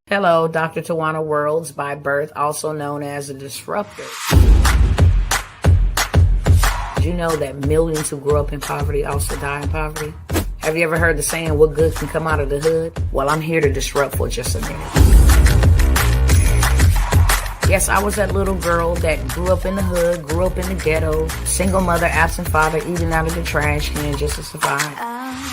Hello, Dr. Tawana Worlds by birth, also known as a disruptor. Did you know that millions who grew up in poverty also die in poverty? Have you ever heard the saying, what good can come out of the hood? Well, I'm here to disrupt for just a minute. Yes, I was that little girl that grew up in the hood, grew up in the ghetto, single mother, absent father, eating out of the trash can just to survive.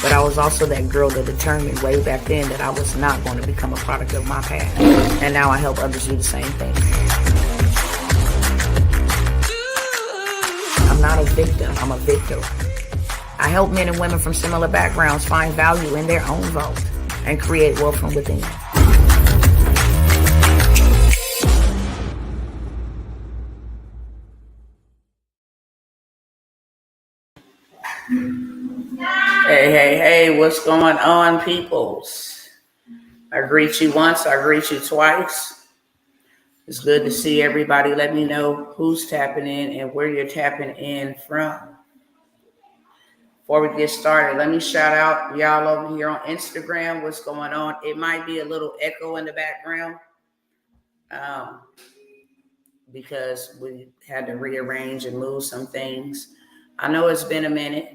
But I was also that girl that determined way back then that I was not going to become a product of my past. And now I help others do the same thing. I'm not a victim, I'm a victor. I help men and women from similar backgrounds find value in their own vote and create wealth from within. Hey, what's going on, peoples? I greet you once, I greet you twice. It's good to see everybody. Let me know who's tapping in and where you're tapping in from. Before we get started, let me shout out y'all over here on Instagram. What's going on? It might be a little echo in the background because we had to rearrange and move some things. I know it's been a minute.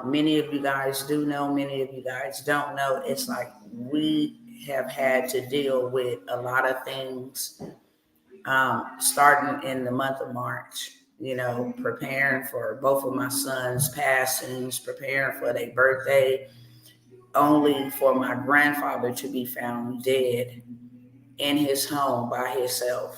Many of you guys do know, many of you guys don't know. It's like we have had to deal with a lot of things starting in the month of March, preparing for both of my sons' passings, preparing for their birthday, only for my grandfather to be found dead in his home by himself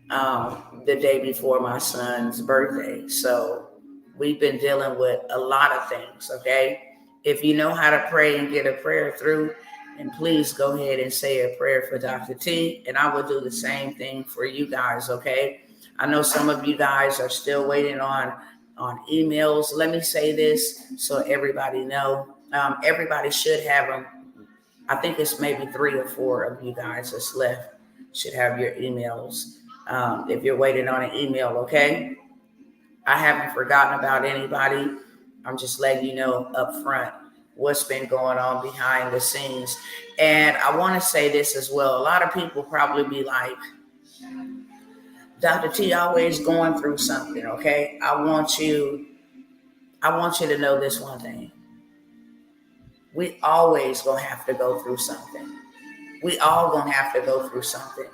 the day before my son's birthday. So we've been dealing with a lot of things, okay? If you know how to pray and get a prayer through, and please go ahead and say a prayer for Dr. T, and I will do the same thing for you guys, okay? I know some of you guys are still waiting on emails. Let me say this so everybody know. Everybody should have them. I think it's maybe 3 or 4 of you guys that's left should have your emails. If you're waiting on an email, okay? I haven't forgotten about anybody. I'm just letting you know up front what's been going on behind the scenes. And I want to say this as well. A lot of people probably be like, Dr. T always going through something, okay? I want you to know this one thing. We always gonna have to go through something. We all gonna have to go through something.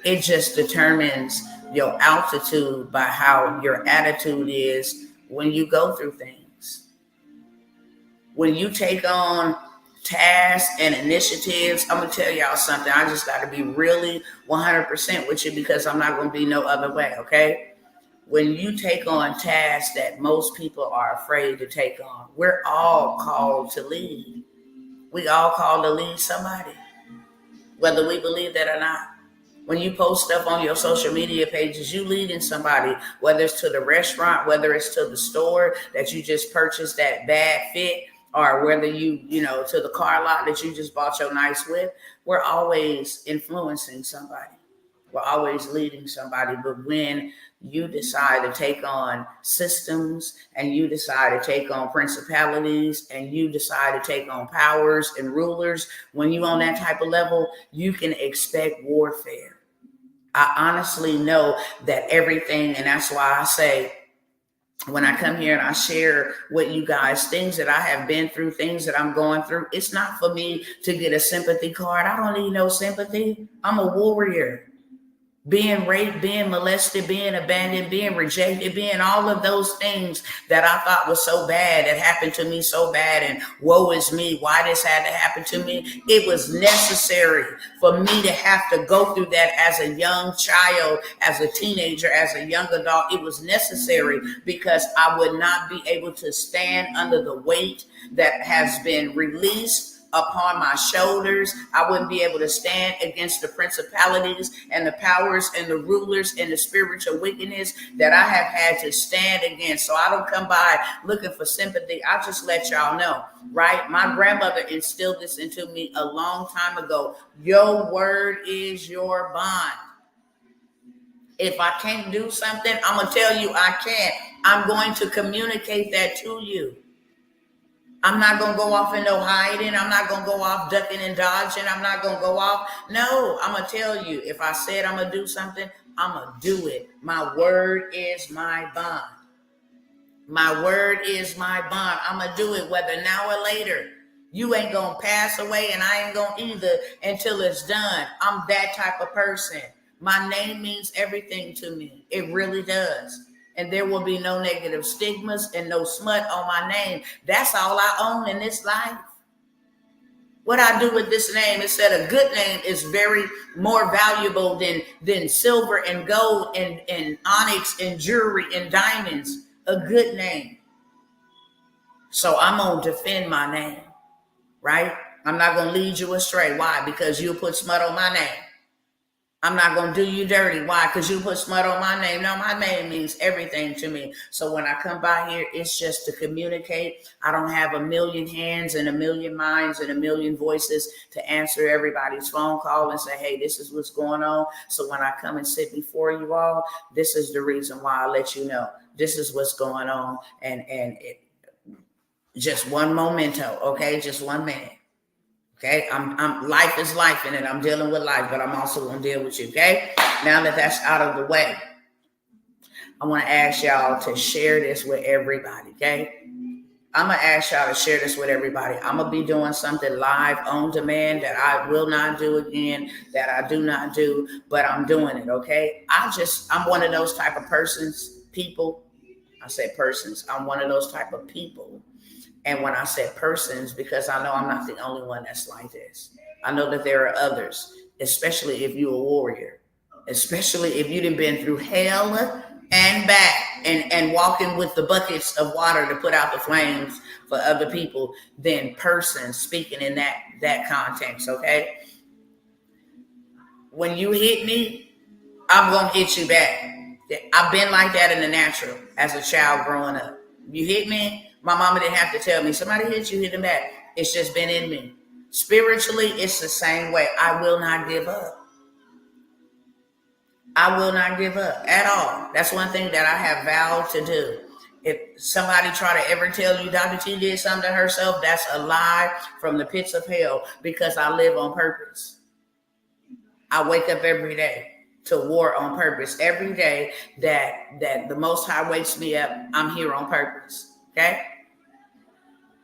It just determines your altitude by how your attitude is when you go through things. When you take on tasks and initiatives, I'm going to tell y'all something. I just got to be really 100% with you because I'm not going to be no other way, okay? When you take on tasks that most people are afraid to take on, we're all called to lead. We all called to lead somebody, whether we believe that or not. When you post stuff on your social media pages, you leading somebody, whether it's to the restaurant, whether it's to the store that you just purchased that bad fit, or whether you to the car lot that you just bought your nice whip. We're always influencing somebody. We're always leading somebody. But when you decide to take on systems and you decide to take on principalities and you decide to take on powers and rulers, when you're on that type of level, you can expect warfare. I honestly know that everything, and that's why I say, when I come here and I share with you guys things that I have been through, things that I'm going through, it's not for me to get a sympathy card. I don't need no sympathy. I'm a warrior. Being raped, being molested, being abandoned, being rejected, being all of those things that I thought was so bad, that happened to me so bad, and woe is me, why this had to happen to me. It was necessary for me to have to go through that as a young child, as a teenager, as a young adult. It was necessary because I would not be able to stand under the weight that has been released upon my shoulders. I wouldn't be able to stand against the principalities and the powers and the rulers and the spiritual wickedness that I have had to stand against. So I don't come by looking for sympathy. I just let y'all know, right? My grandmother instilled this into me a long time ago. Your word is your bond. If I can't do something, I'm going to tell you I can't. I'm going to communicate that to you. I'm not going to go off in no hiding. I'm not going to go off ducking and dodging. I'm not going to go off. No, I'm going to tell you, if I said I'm going to do something, I'm going to do it. My word is my bond. My word is my bond. I'm going to do it whether now or later. You ain't going to pass away and I ain't going to either until it's done. I'm that type of person. My name means everything to me. It really does. And there will be no negative stigmas and no smut on my name. That's all I own in this life. What I do with this name, it said a good name is very more valuable than silver and gold and onyx and jewelry and diamonds. A good name. So I'm going to defend my name, right? I'm not going to lead you astray. Why? Because you'll put smut on my name. I'm not going to do you dirty. Why? Because you put smut on my name. No, my name means everything to me. So when I come by here, it's just to communicate. I don't have a million hands and a million minds and a million voices to answer everybody's phone call and say, hey, this is what's going on. So when I come and sit before you all, this is the reason why I let you know. This is what's going on. And just one memento, okay? Just 1 minute. Okay, I'm life is life in it. I'm dealing with life, but I'm also gonna deal with you. Okay, now that that's out of the way, I want to ask y'all to share this with everybody. Okay, I'm gonna ask y'all to share this with everybody. I'm gonna be doing something live on demand that I will not do again, that I do not do, but I'm doing it. Okay, I'm one of those type of people. I say persons. I'm one of those type of people. And when I said persons, because I know I'm not the only one that's like this. I know that there are others, especially if you're a warrior, especially if you done been through hell and back and walking with the buckets of water to put out the flames for other people, then persons speaking in that context, okay? When you hit me, I'm going to hit you back. I've been like that in the natural as a child growing up. You hit me, my mama didn't have to tell me, somebody hit you, hit them back. It's just been in me. Spiritually, it's the same way. I will not give up. I will not give up at all. That's one thing that I have vowed to do. If somebody try to ever tell you Dr. T did something to herself, that's a lie from the pits of hell, because I live on purpose. I wake up every day to war on purpose. Every day that the Most High wakes me up, I'm here on purpose. Okay?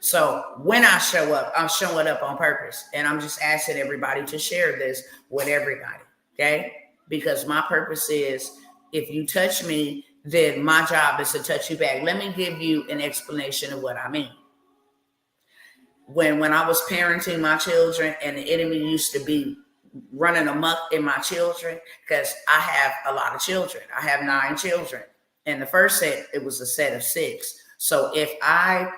So when I show up, I'm showing up on purpose. And I'm just asking everybody to share this with everybody. Okay? Because my purpose is, if you touch me, then my job is to touch you back. Let me give you an explanation of what I mean. When I was parenting my children and the enemy used to be running amok in my children, because I have a lot of children. I have 9 children. And the first set, it was a set of 6. So if I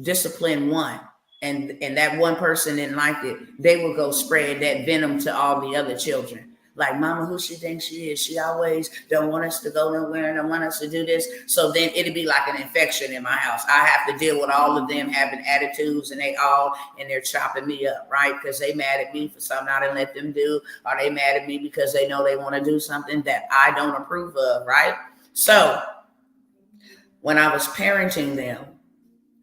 discipline one and that one person didn't like it, they would go spread that venom to all the other children. Like, mama, who she thinks she is? She always don't want us to go nowhere and don't want us to do this. So then it'd be like an infection in my house. I have to deal with all of them having attitudes, and they're chopping me up, right? Because they mad at me for something I didn't let them do, or they mad at me because they know they want to do something that I don't approve of, right? So when I was parenting them,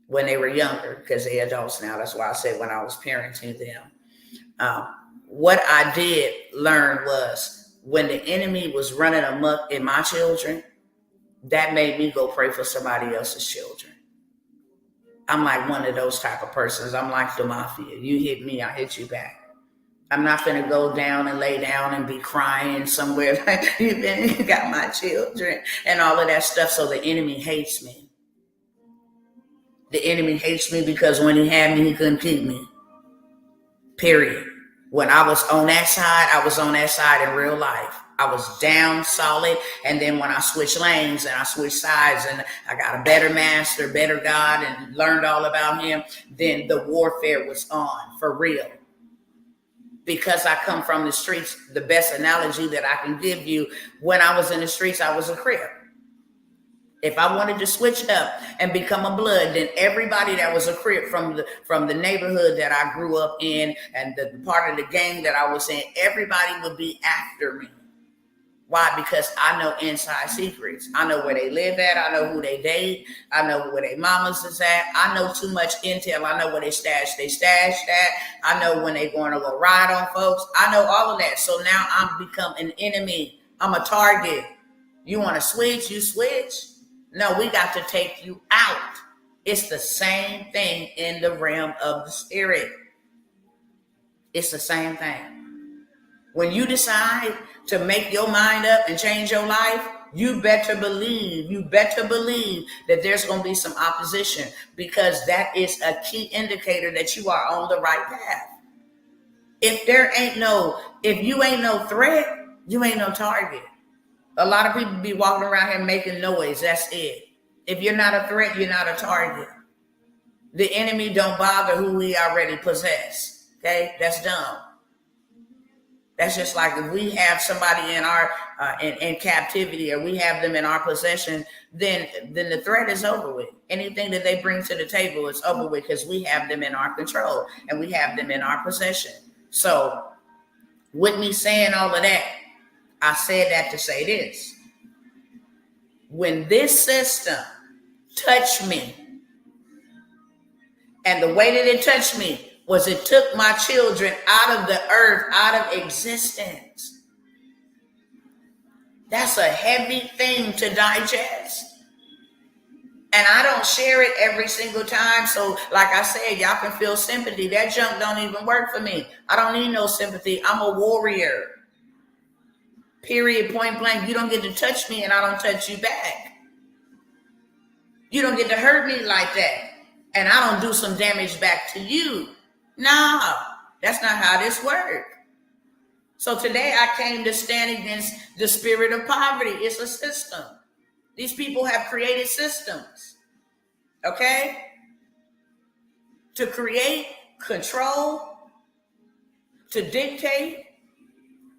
when they were younger, because they're adults now, that's why I said when I was parenting them, what I did learn was, when the enemy was running amok in my children, that made me go pray for somebody else's children. I'm like one of those type of persons. I'm like the mafia. You hit me, I hit you back. I'm not going to go down and lay down and be crying somewhere like, you got my children and all of that stuff. So the enemy hates me. The enemy hates me because when he had me, he couldn't keep me. Period. When I was on that side, I was on that side in real life. I was down solid. And then when I switched lanes and I switched sides and I got a better master, better God, and learned all about him, then the warfare was on for real. Because I come from the streets, the best analogy that I can give you, when I was in the streets, I was a crip. If I wanted to switch up and become a blood, then everybody that was a crip from the neighborhood that I grew up in and the part of the gang that I was in, everybody would be after me. Why? Because I know inside secrets. I know where they live at. I know who they date. I know where their mamas is at. I know too much intel. I know where they stashed at. I know when they going to go ride on folks. I know all of that. So now I'm become an enemy. I'm a target. You want to switch? You switch. No, we got to take you out. It's the same thing in the realm of the spirit. It's the same thing. When you decide to make your mind up and change your life, you better believe that there's going to be some opposition, because that is a key indicator that you are on the right path. If you ain't no threat, you ain't no target. A lot of people be walking around here making noise. That's it. If you're not a threat, you're not a target. The enemy don't bother who we already possess. Okay, that's dumb. That's just like if we have somebody in our in captivity, or we have them in our possession, then the threat is over with. Anything that they bring to the table is over with, because we have them in our control and we have them in our possession. So with me saying all of that, I said that to say this. When this system touched me, and the way that it touched me was it took my children out of the earth, out of existence. That's a heavy thing to digest. And I don't share it every single time. So like I said, y'all can feel sympathy. That junk don't even work for me. I don't need no sympathy. I'm a warrior. Period, point blank. You don't get to touch me and I don't touch you back. You don't get to hurt me like that and I don't do some damage back to you. No, that's not how this works. So today I came to stand against the spirit of poverty. It's a system. These people have created systems, okay? To create, control, to dictate,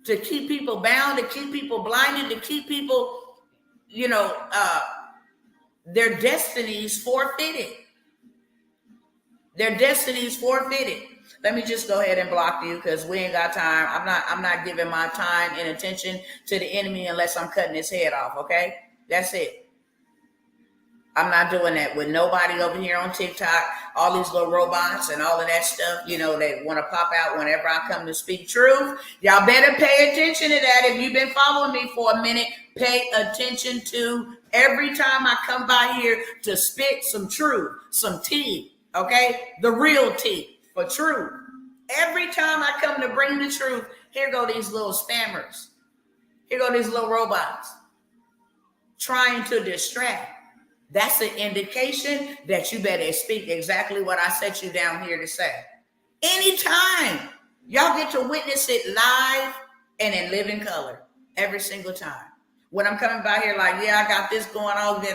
to keep people bound, to keep people blinded, to keep people, their destinies forfeited. Their destinies forfeited. Let me just go ahead and block you, because we ain't got time. I'm not giving my time and attention to the enemy unless I'm cutting his head off, okay? That's it. I'm not doing that with nobody over here on TikTok, all these little robots and all of that stuff, they want to pop out whenever I come to speak truth. Y'all better pay attention to that. If you've been following me for a minute, pay attention to every time I come by here to spit some truth, some tea, okay? The real tea for truth. Every time I come to bring the truth, here go these little spammers. Here go these little robots trying to distract. That's an indication that you better speak exactly what I set you down here to say. Anytime. Y'all get to witness it live and in living color every single time. When I'm coming by here like, yeah, I got this going on,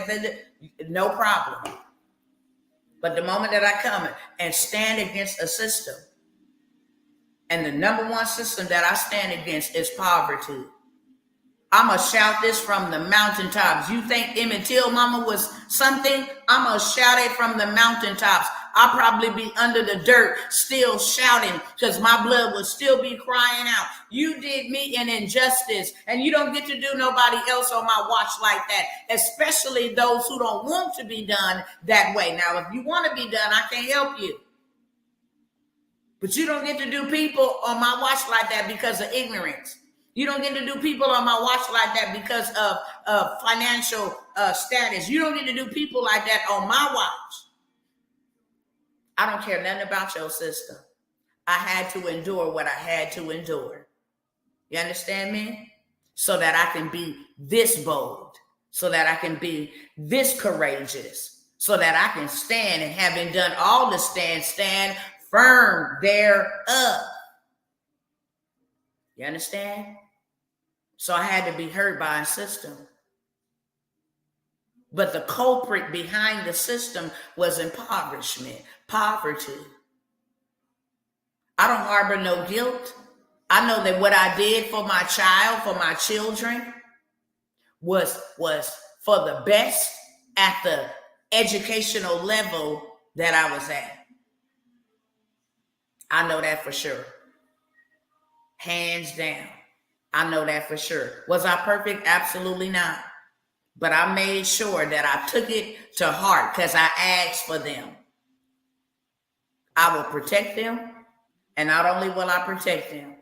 no problem. But the moment that I come and stand against a system, and the number one system that I stand against is poverty. I'm going to shout this from the mountaintops. You think Emmett Till mama was something? I'm going to shout it from the mountaintops. I'll probably be under the dirt still shouting, because my blood will still be crying out. You did me an injustice, and you don't get to do nobody else on my watch like that, especially those who don't want to be done that way. Now, if you want to be done, I can't help you. But you don't get to do people on my watch like that because of ignorance. You don't get to do people on my watch like that because of financial status. You don't get to do people like that on my watch. I don't care nothing about your system. I had to endure what I had to endure. You understand me? So that I can be this bold, so that I can be this courageous, so that I can stand, and having done all to stand firm thereof. You understand? So I had to be hurt by a system. But the culprit behind the system was impoverishment, poverty. I don't harbor no guilt. I know that what I did for my child, for my children, was for the best at the educational level that I was at. I know that for sure. Hands down. I know that for sure. Was I perfect? Absolutely not. But I made sure that I took it to heart because I asked for them. I will protect them. And not only will I protect them,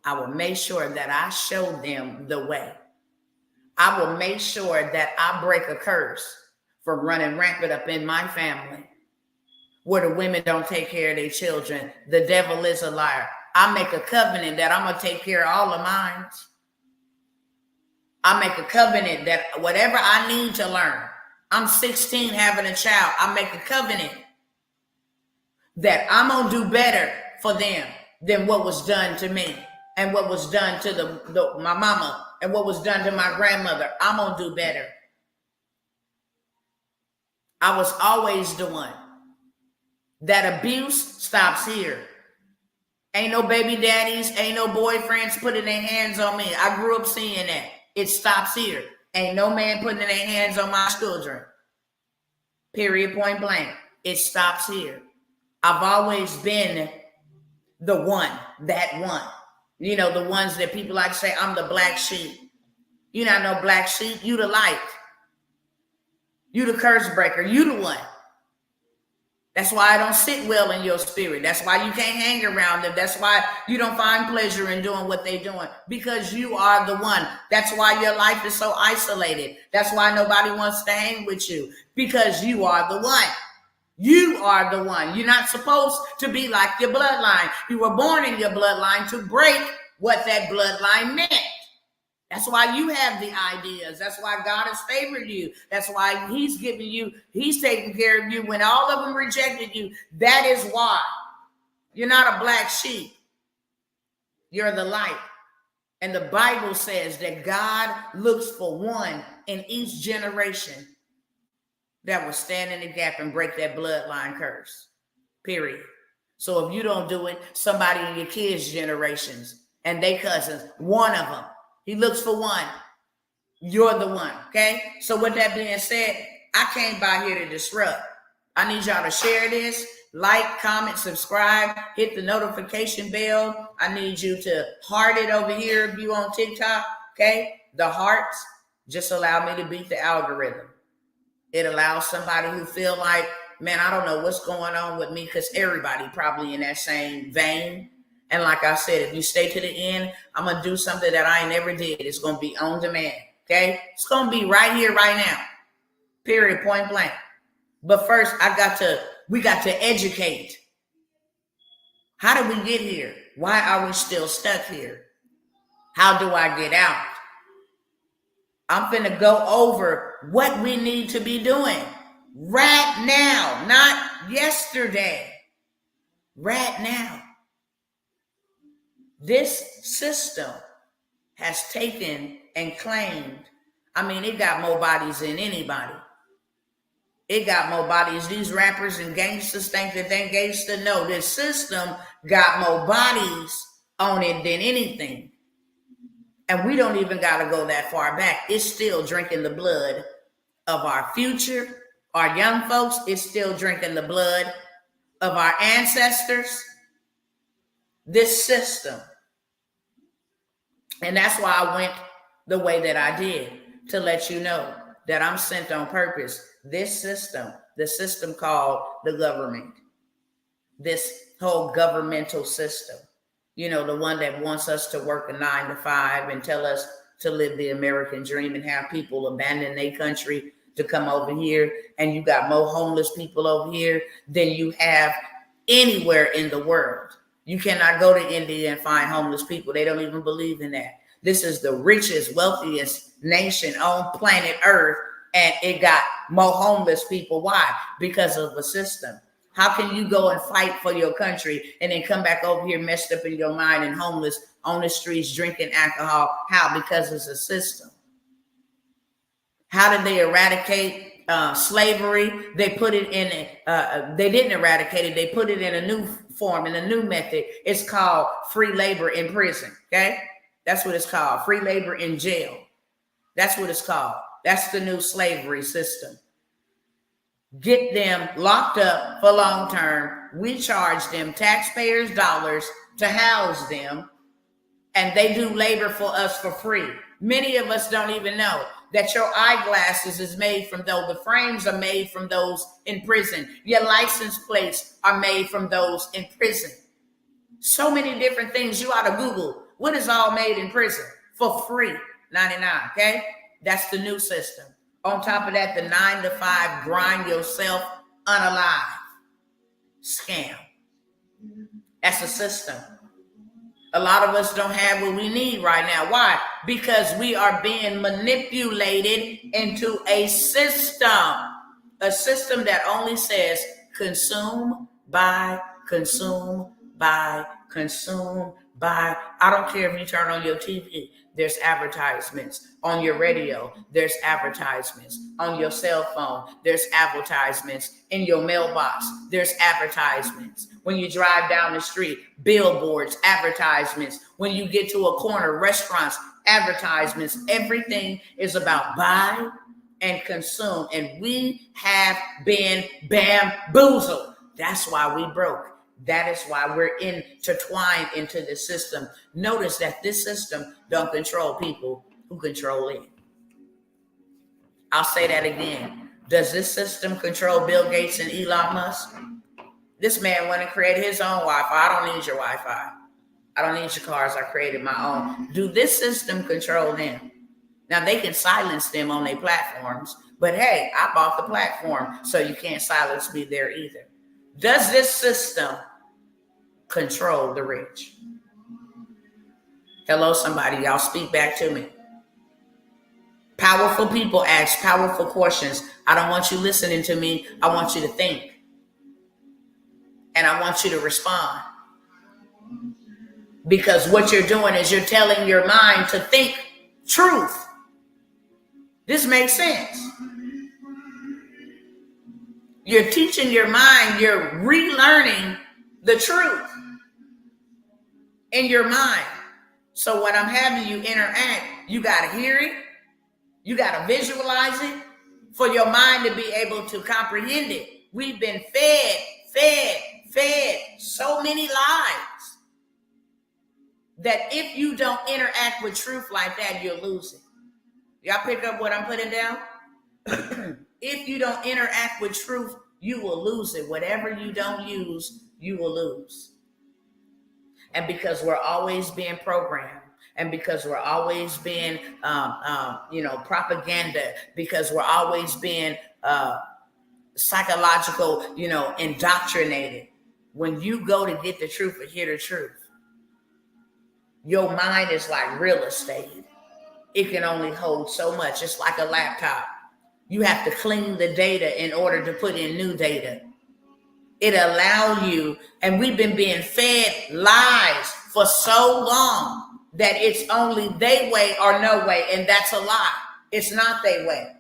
I will make sure that I show them the way. I will make sure that I break a curse from running rampant up in my family, where the women don't take care of their children. The devil is a liar. I make a covenant that I'm going to take care of all of mine. I make a covenant that whatever I need to learn, I'm 16 having a child, I make a covenant that I'm going to do better for them than what was done to me and what was done to my mama and what was done to my grandmother. I'm going to do better. I was always the one. That abuse stops here. Ain't no baby daddies, ain't no boyfriends putting their hands on me. I grew up seeing that. It stops here. Ain't no man putting their hands on my children. Period, point blank. It stops here. I've always been the one, that one. You know, the ones that people like to say, I'm the black sheep. You're not no black sheep. You the light. You the curse breaker. You the one. That's why I don't sit well in your spirit. That's why you can't hang around them. That's why you don't find pleasure in doing what they're doing, because you are the one. That's why your life is so isolated. That's why nobody wants to hang with you, because you are the one. You are the one. You're not supposed to be like your bloodline. You were born in your bloodline to break what that bloodline meant. That's why you have the ideas. That's why God has favored you. That's why he's giving you, he's taking care of you when all of them rejected you. That is why. You're not a black sheep. You're the light. And the Bible says that God looks for one in each generation that will stand in the gap and break that bloodline curse. Period. So if you don't do it, somebody in your kids' generations and they cousins, one of them, he looks for one. You're the one, okay? So with that being said, I came by here to disrupt. I need y'all to share this, like, comment, subscribe, hit the notification bell. I need you to heart it over here if you on TikTok, okay? The hearts just allow me to beat the algorithm. It allows somebody who feel like, man, I don't know what's going on with me, because everybody probably in that same vein. And like I said, if you stay to the end, I'm going to do something that I ain't never did. It's going to be on demand, okay? It's going to be right here, right now, period, point blank. But first, we got to educate. How did we get here? Why are we still stuck here? How do I get out? I'm finna go over what we need to be doing right now, not yesterday, right now. This system has taken and claimed, it got more bodies than anybody. It got more bodies. These rappers and gangsters think that they gangster. No, this system got more bodies on it than anything. And we don't even got to go that far back. It's still drinking the blood of our future. Our young folks, it's still drinking the blood of our ancestors. This system. And that's why I went the way that I did, to let you know that I'm sent on purpose. This system, the system called the government, this whole governmental system, the one that wants us to work a 9 to 5 and tell us to live the American dream and have people abandon their country to come over here. And you got more homeless people over here than you have anywhere in the world. You cannot go to India and find homeless people. They don't even believe in that. This is the richest, wealthiest nation on planet Earth, and it got more homeless people. Why? Because of a system. How can you go and fight for your country and then come back over here messed up in your mind and homeless on the streets drinking alcohol? How? Because it's a system. How did they eradicate slavery? They put it in they didn't eradicate it. They put it in a new form, in a new method. It's called free labor in prison. Okay, that's what it's called. Free labor in jail. That's what it's called. That's the new slavery system. Get them locked up for long term. We charge them taxpayers' dollars to house them, And they do labor for us for free. Many of us don't even know that your eyeglasses is made from those. The frames are made from those in prison. Your license plates are made from those in prison. So many different things. You ought to Google what is all made in prison for free. 99. Okay, that's the new system. On top of that, the 9 to 5 grind yourself unalive scam. That's a system. A lot of us don't have what we need right now. Why? Because we are being manipulated into a system that only says consume, buy, consume, buy, consume, buy. I don't care if you turn on your TV, there's advertisements. On your radio, there's advertisements. On your cell phone, there's advertisements. In your mailbox, there's advertisements. When you drive down the street, billboards, advertisements. When you get to a corner, restaurants, advertisements. Everything is about buy and consume. And we have been bamboozled. That's why we broke. That is why we're intertwined into the system. Notice that this system don't control people who control it. I'll say that again. Does this system control Bill Gates and Elon Musk? This man went and created his own Wi-Fi. I don't need your Wi-Fi. I don't need your cars. I created my own. Do this system control them? Now, they can silence them on their platforms, but hey, I bought the platform, so you can't silence me there either. Does this system control the rich? Hello, somebody. Y'all speak back to me. Powerful people ask powerful questions. I don't want you listening to me. I want you to think. And I want you to respond. Because what you're doing is you're telling your mind to think truth. This makes sense. You're teaching your mind, you're relearning the truth in your mind. So when I'm having you interact, you got to hear it. You got to visualize it for your mind to be able to comprehend it. We've been fed so many lies that if you don't interact with truth like that, you'll lose it. Y'all pick up what I'm putting down? If you don't interact with truth, you will lose it. Whatever you don't use, you will lose. And because we're always being programmed, and because we're always being, propaganda, because we're always being psychological, indoctrinated. When you go to get the truth or hear the truth, your mind is like real estate. It can only hold so much. It's like a laptop. You have to clean the data in order to put in new data. It allows you, and we've been being fed lies for so long that it's only they way or no way, and that's a lie. It's not they way.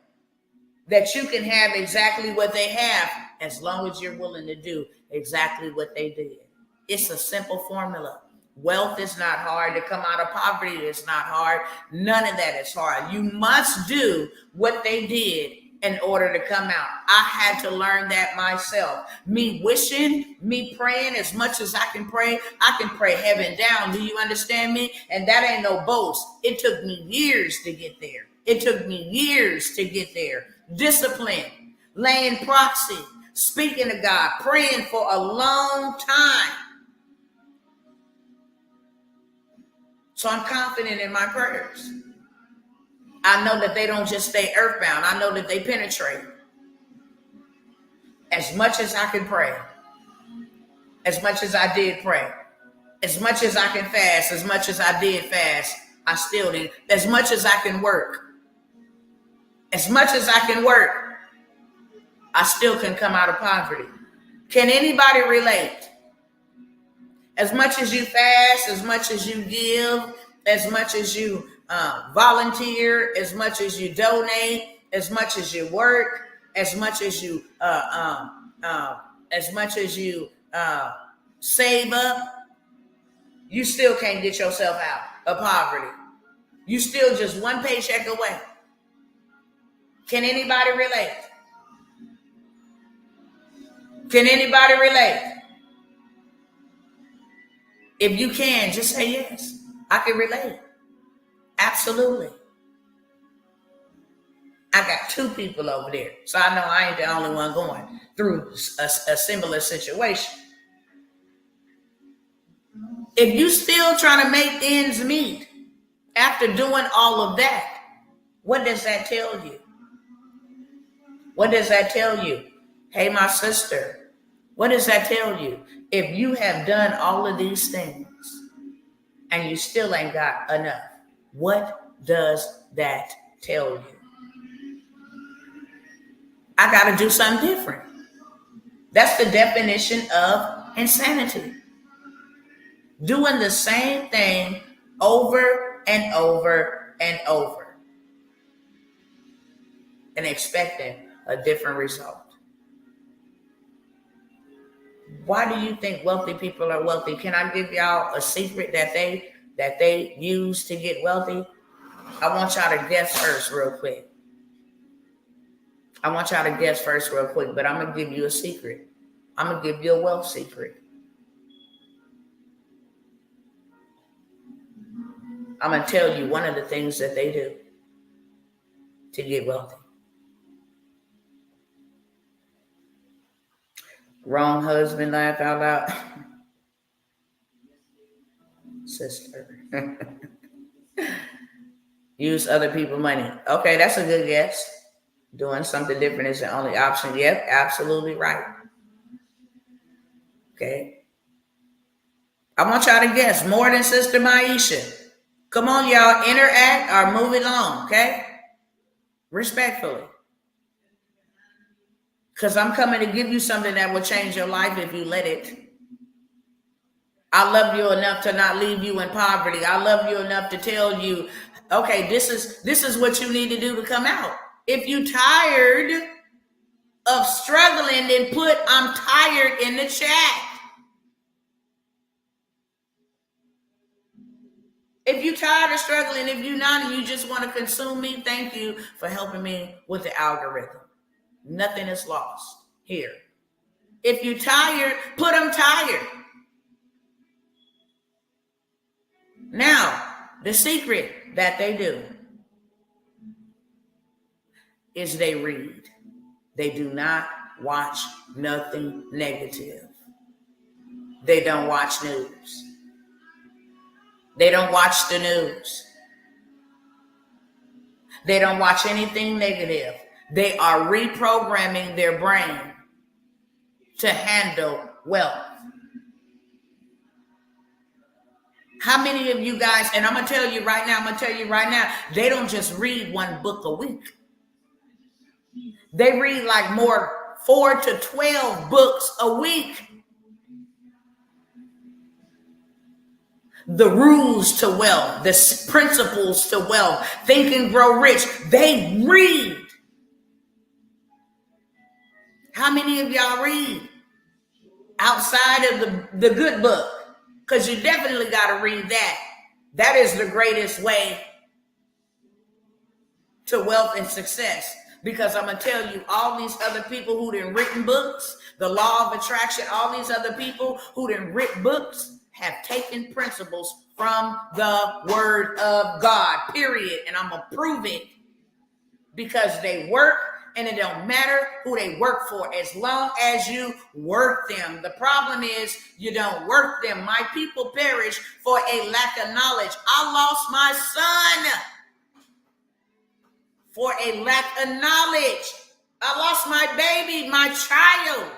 That you can have exactly what they have as long as you're willing to do exactly what they did. It's a simple formula. Wealth is not hard. To come out of poverty is not hard. None of that is hard. You must do what they did in order to come out. I had to learn that myself. Me wishing, me praying as much as I can pray heaven down. Do you understand me? And that ain't no boast. It took me years to get there. Discipline, laying proxy, speaking to God, praying for a long time. So I'm confident in my prayers. I know that they don't just stay earthbound. I know that they penetrate. As much as I can pray, as much as I did pray, as much as I can fast, as much as I did fast, I still did. As much as I can work, I still can come out of poverty. Can anybody relate? As much as you fast, as much as you give, as much as you volunteer, as much as you donate, as much as you work, as much as you save up, you still can't get yourself out of poverty. You still just one paycheck away. Can anybody relate? If you can, just say yes. I can relate. Absolutely. I got 2 people over there, so I know I ain't the only one going through a similar situation. If you still trying to make ends meet after doing all of that, what does that tell you? What does that tell you? Hey, my sister, what does that tell you? If you have done all of these things and you still ain't got enough, what does that tell you? I got to do something different. That's the definition of insanity. Doing the same thing over and over and over and expecting a different result. Why do you think wealthy people are wealthy? Can I give y'all a secret that they use to get wealthy? I want y'all to guess first real quick. But I'm going to give you a secret. I'm going to give you a wealth secret. I'm going to tell you one of the things that they do to get wealthy. Wrong husband, laugh out loud. Sister. Use other people's money. Okay, that's a good guess. Doing something different is the only option. Yep, absolutely right. Okay. I want y'all to guess more than Sister Maisha. Come on, y'all, interact or move it along, okay? Respectfully. Because I'm coming to give you something that will change your life if you let it. I love you enough to not leave you in poverty. I love you enough to tell you, okay, this is what you need to do to come out. If you tired of struggling, then put "I'm tired" in the chat. If you tired of struggling, if you not and you just want to consume me, thank you for helping me with the algorithm. Nothing is lost here. If you tired, put "I'm tired." Now, the secret that they do is they read. They do not watch nothing negative. They don't watch news. They don't watch the news. They don't watch anything negative. They are reprogramming their brain to handle wealth. How many of you guys, and I'm going to tell you right now, they don't just read one book a week. They read like 4 to 12 books a week. The rules to wealth, the principles to wealth, Think and Grow Rich. They read. How many of y'all read outside of the good book? Because you definitely got to read that. That is the greatest way to wealth and success. Because I'm going to tell you, all these other people who done written books, the law of attraction, all these other people who done written books have taken principles from the word of God, period. And I'm going to prove it because they work, and it don't matter who they work for as long as you work them. The problem is you don't work them. My people perish for a lack of knowledge. I lost my son for a lack of knowledge. I lost my baby, my child,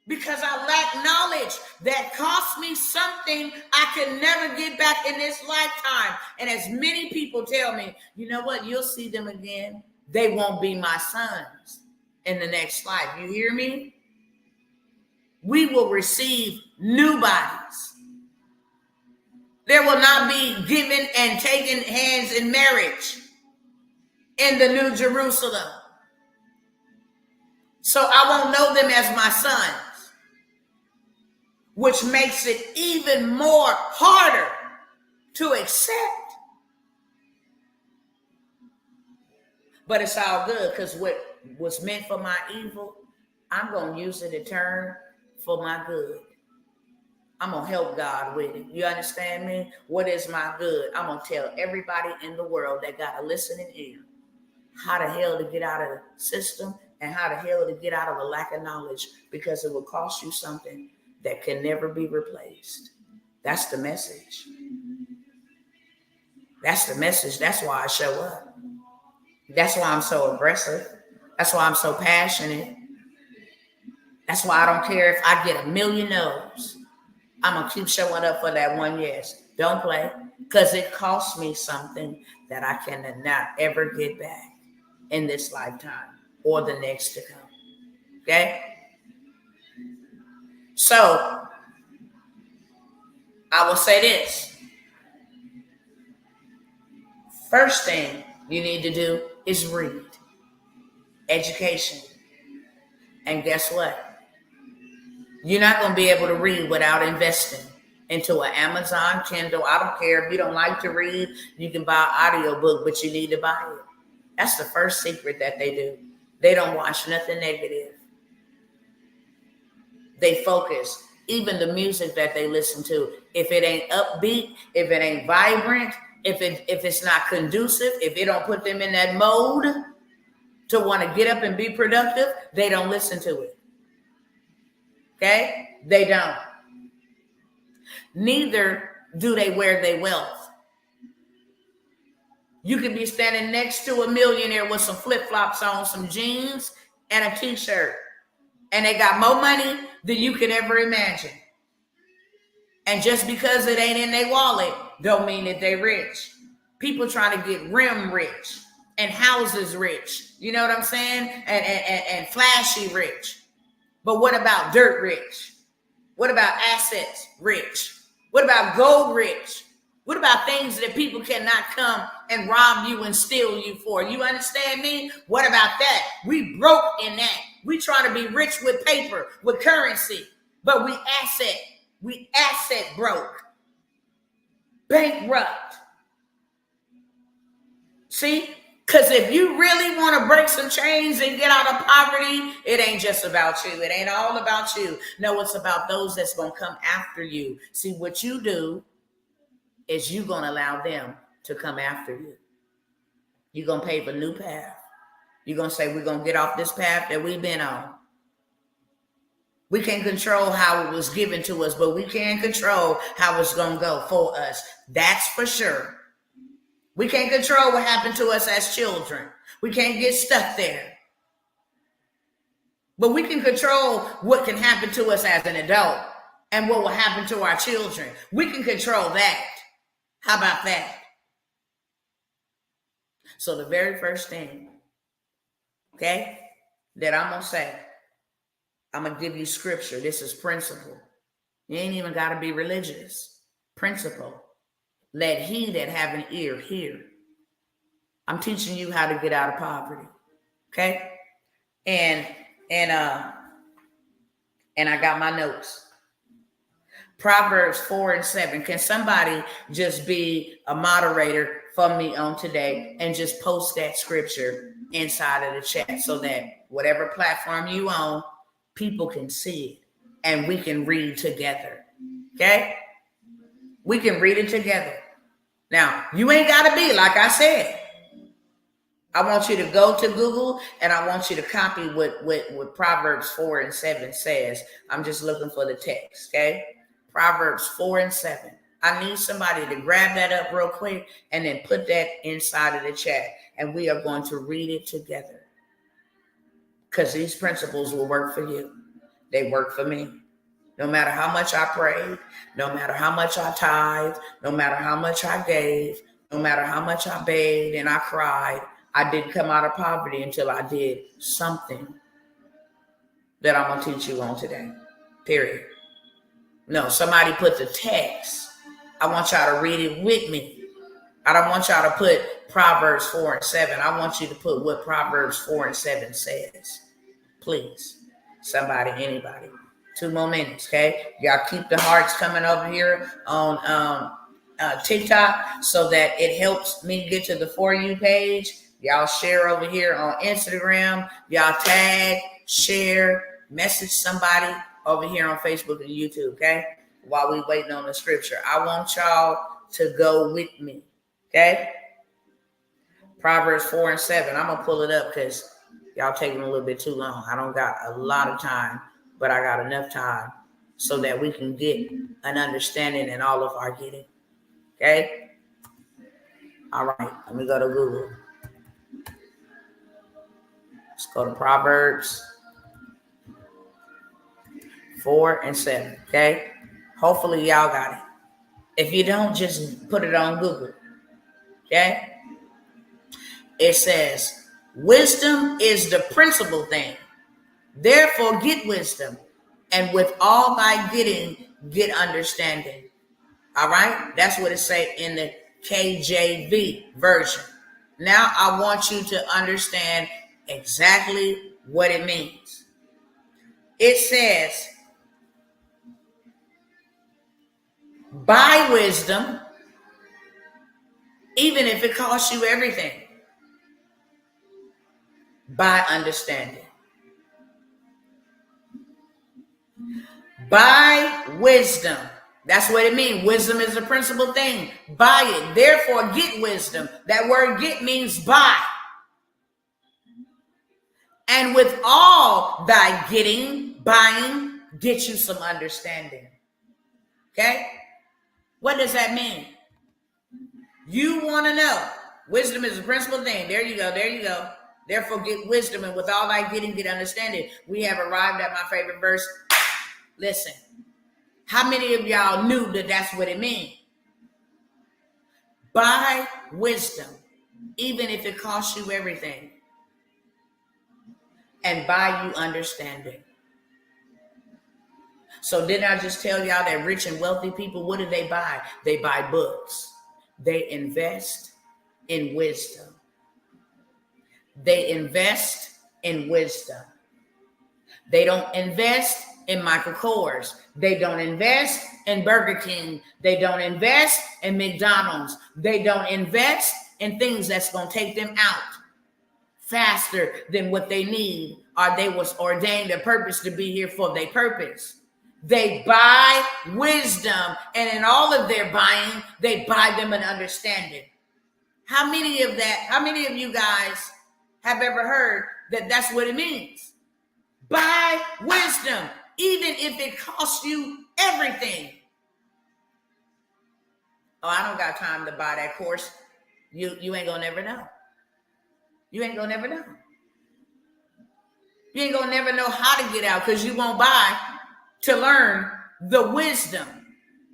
because I lack knowledge that cost me something I can never get back in this lifetime. And as many people tell me, you know what, you'll see them again. They won't be my sons in the next life. You hear me? We will receive new bodies. There will not be given and taken hands in marriage in the New Jerusalem. So I won't know them as my sons, which makes it even more harder to accept. But it's all good, because what was meant for my evil, I'm going to use it to turn for my good. I'm going to help God with it. You understand me? What is my good? I'm going to tell everybody in the world that got a listening ear how the hell to get out of the system and how the hell to get out of a lack of knowledge, because it will cost you something that can never be replaced. That's the message. That's the message. That's why I show up. That's why I'm so aggressive. That's why I'm so passionate. That's why I don't care if I get a million no's. I'm going to keep showing up for that one yes. Don't play, because it costs me something that I cannot ever get back in this lifetime or the next to come. Okay? So, I will say this. First thing you need to do is read. Education. And guess what? You're not going to be able to read without investing into an Amazon Kindle. I don't care if you don't like to read, you can buy an audiobook, but you need to buy it. That's the first secret that they do. They don't watch nothing negative. They focus. Even the music that they listen to, if it ain't upbeat, if it ain't vibrant, if it's not conducive, if it don't put them in that mode to want to get up and be productive, they don't listen to it. Okay? They don't. Neither do they wear their wealth. You could be standing next to a millionaire with some flip-flops on, some jeans, and a t-shirt, and they got more money than you could ever imagine. And just because it ain't in their wallet don't mean that they rich. People trying to get rim rich and houses rich. You know what I'm saying? And flashy rich. But what about dirt rich? What about assets rich? What about gold rich? What about things that people cannot come and rob you and steal you for? You understand me? What about that? We broke in that. We try to be rich with paper, with currency, but we asset broke, bankrupt. See? Because if you really want to break some chains and get out of poverty, it ain't just about you. It ain't all about you. No, it's about those that's going to come after you. See, what you do is you're going to allow them to come after you. You're going to pave a new path. You're going to say, we're going to get off this path that we've been on. We can't control how it was given to us, but we can control how it's going to go for us. That's for sure. We can't control what happened to us as children. We can't get stuck there. But we can control what can happen to us as an adult and what will happen to our children. We can control that. How about that? So the very first thing, okay, that I'm going to say, I'm going to give you scripture. This is principle. You ain't even got to be religious. Principle. Let he that have an ear hear. I'm teaching you how to get out of poverty. Okay? And I got my notes. Proverbs 4:7. Can somebody just be a moderator for me on today and just post that scripture inside of the chat so that whatever platform you on, people can see it and we can read together. Okay? We can read it together. Now, you ain't got to be, like I said. I want you to go to Google and I want you to copy what Proverbs 4:7 says. I'm just looking for the text, okay? Proverbs 4:7. I need somebody to grab that up real quick and then put that inside of the chat. And we are going to read it together. Because these principles will work for you. They work for me. No matter how much I prayed, no matter how much I tithed, no matter how much I gave, no matter how much I begged and I cried, I didn't come out of poverty until I did something that I'm going to teach you on today. Period. No, somebody put the text. I want y'all to read it with me. I don't want y'all to put Proverbs 4:7. I want you to put what Proverbs 4:7 says. Please. Somebody, anybody. 2 more minutes, okay? Y'all keep the hearts coming over here on TikTok so that it helps me get to the For You page. Y'all share over here on Instagram. Y'all tag, share, message somebody over here on Facebook and YouTube, okay? while we waiting on the scripture. I want y'all to go with me. Okay? Proverbs 4 and 7. I'm going to pull it up because y'all taking a little bit too long. I don't got a lot of time, but I got enough time so that we can get an understanding in all of our getting. Okay? All right. Let me go to Google. Let's go to Proverbs 4 and 7. Okay? Hopefully y'all got it. If you don't, just put it on Google. Okay? It says, wisdom is the principal thing. Therefore, get wisdom. And with all thy getting, get understanding. All right? That's what it says in the KJV version. Now, I want you to understand exactly what it means. It says, buy wisdom, even if it costs you everything. Buy understanding. Buy wisdom. That's what it means. Wisdom is the principal thing. Buy it. Therefore, get wisdom. That word get means buy. And with all thy getting, buying, get you some understanding. Okay? What does that mean? You want to know. Wisdom is the principal thing. There you go. There you go. Therefore, get wisdom, and with all thy getting, get understanding. We have arrived at my favorite verse. Listen, how many of y'all knew that that's what it means? Buy wisdom, even if it costs you everything, and buy you understanding. So didn't I just tell y'all that rich and wealthy people, what do they buy? They buy books. They invest in wisdom. They invest in wisdom. They don't invest in Michael Kors. They don't invest in Burger King. They don't invest in McDonald's. They don't invest in things that's going to take them out faster than what they need, or they was ordained a purpose to be here for their purpose. They buy wisdom, and in all of their buying, they buy them an understanding. How many of you guys have ever heard that that's what it means? Buy wisdom, even if it costs you everything. Oh, I don't got time to buy that course. You ain't gonna never know. You ain't gonna never know. You ain't gonna never know how to get out because you won't buy to learn the wisdom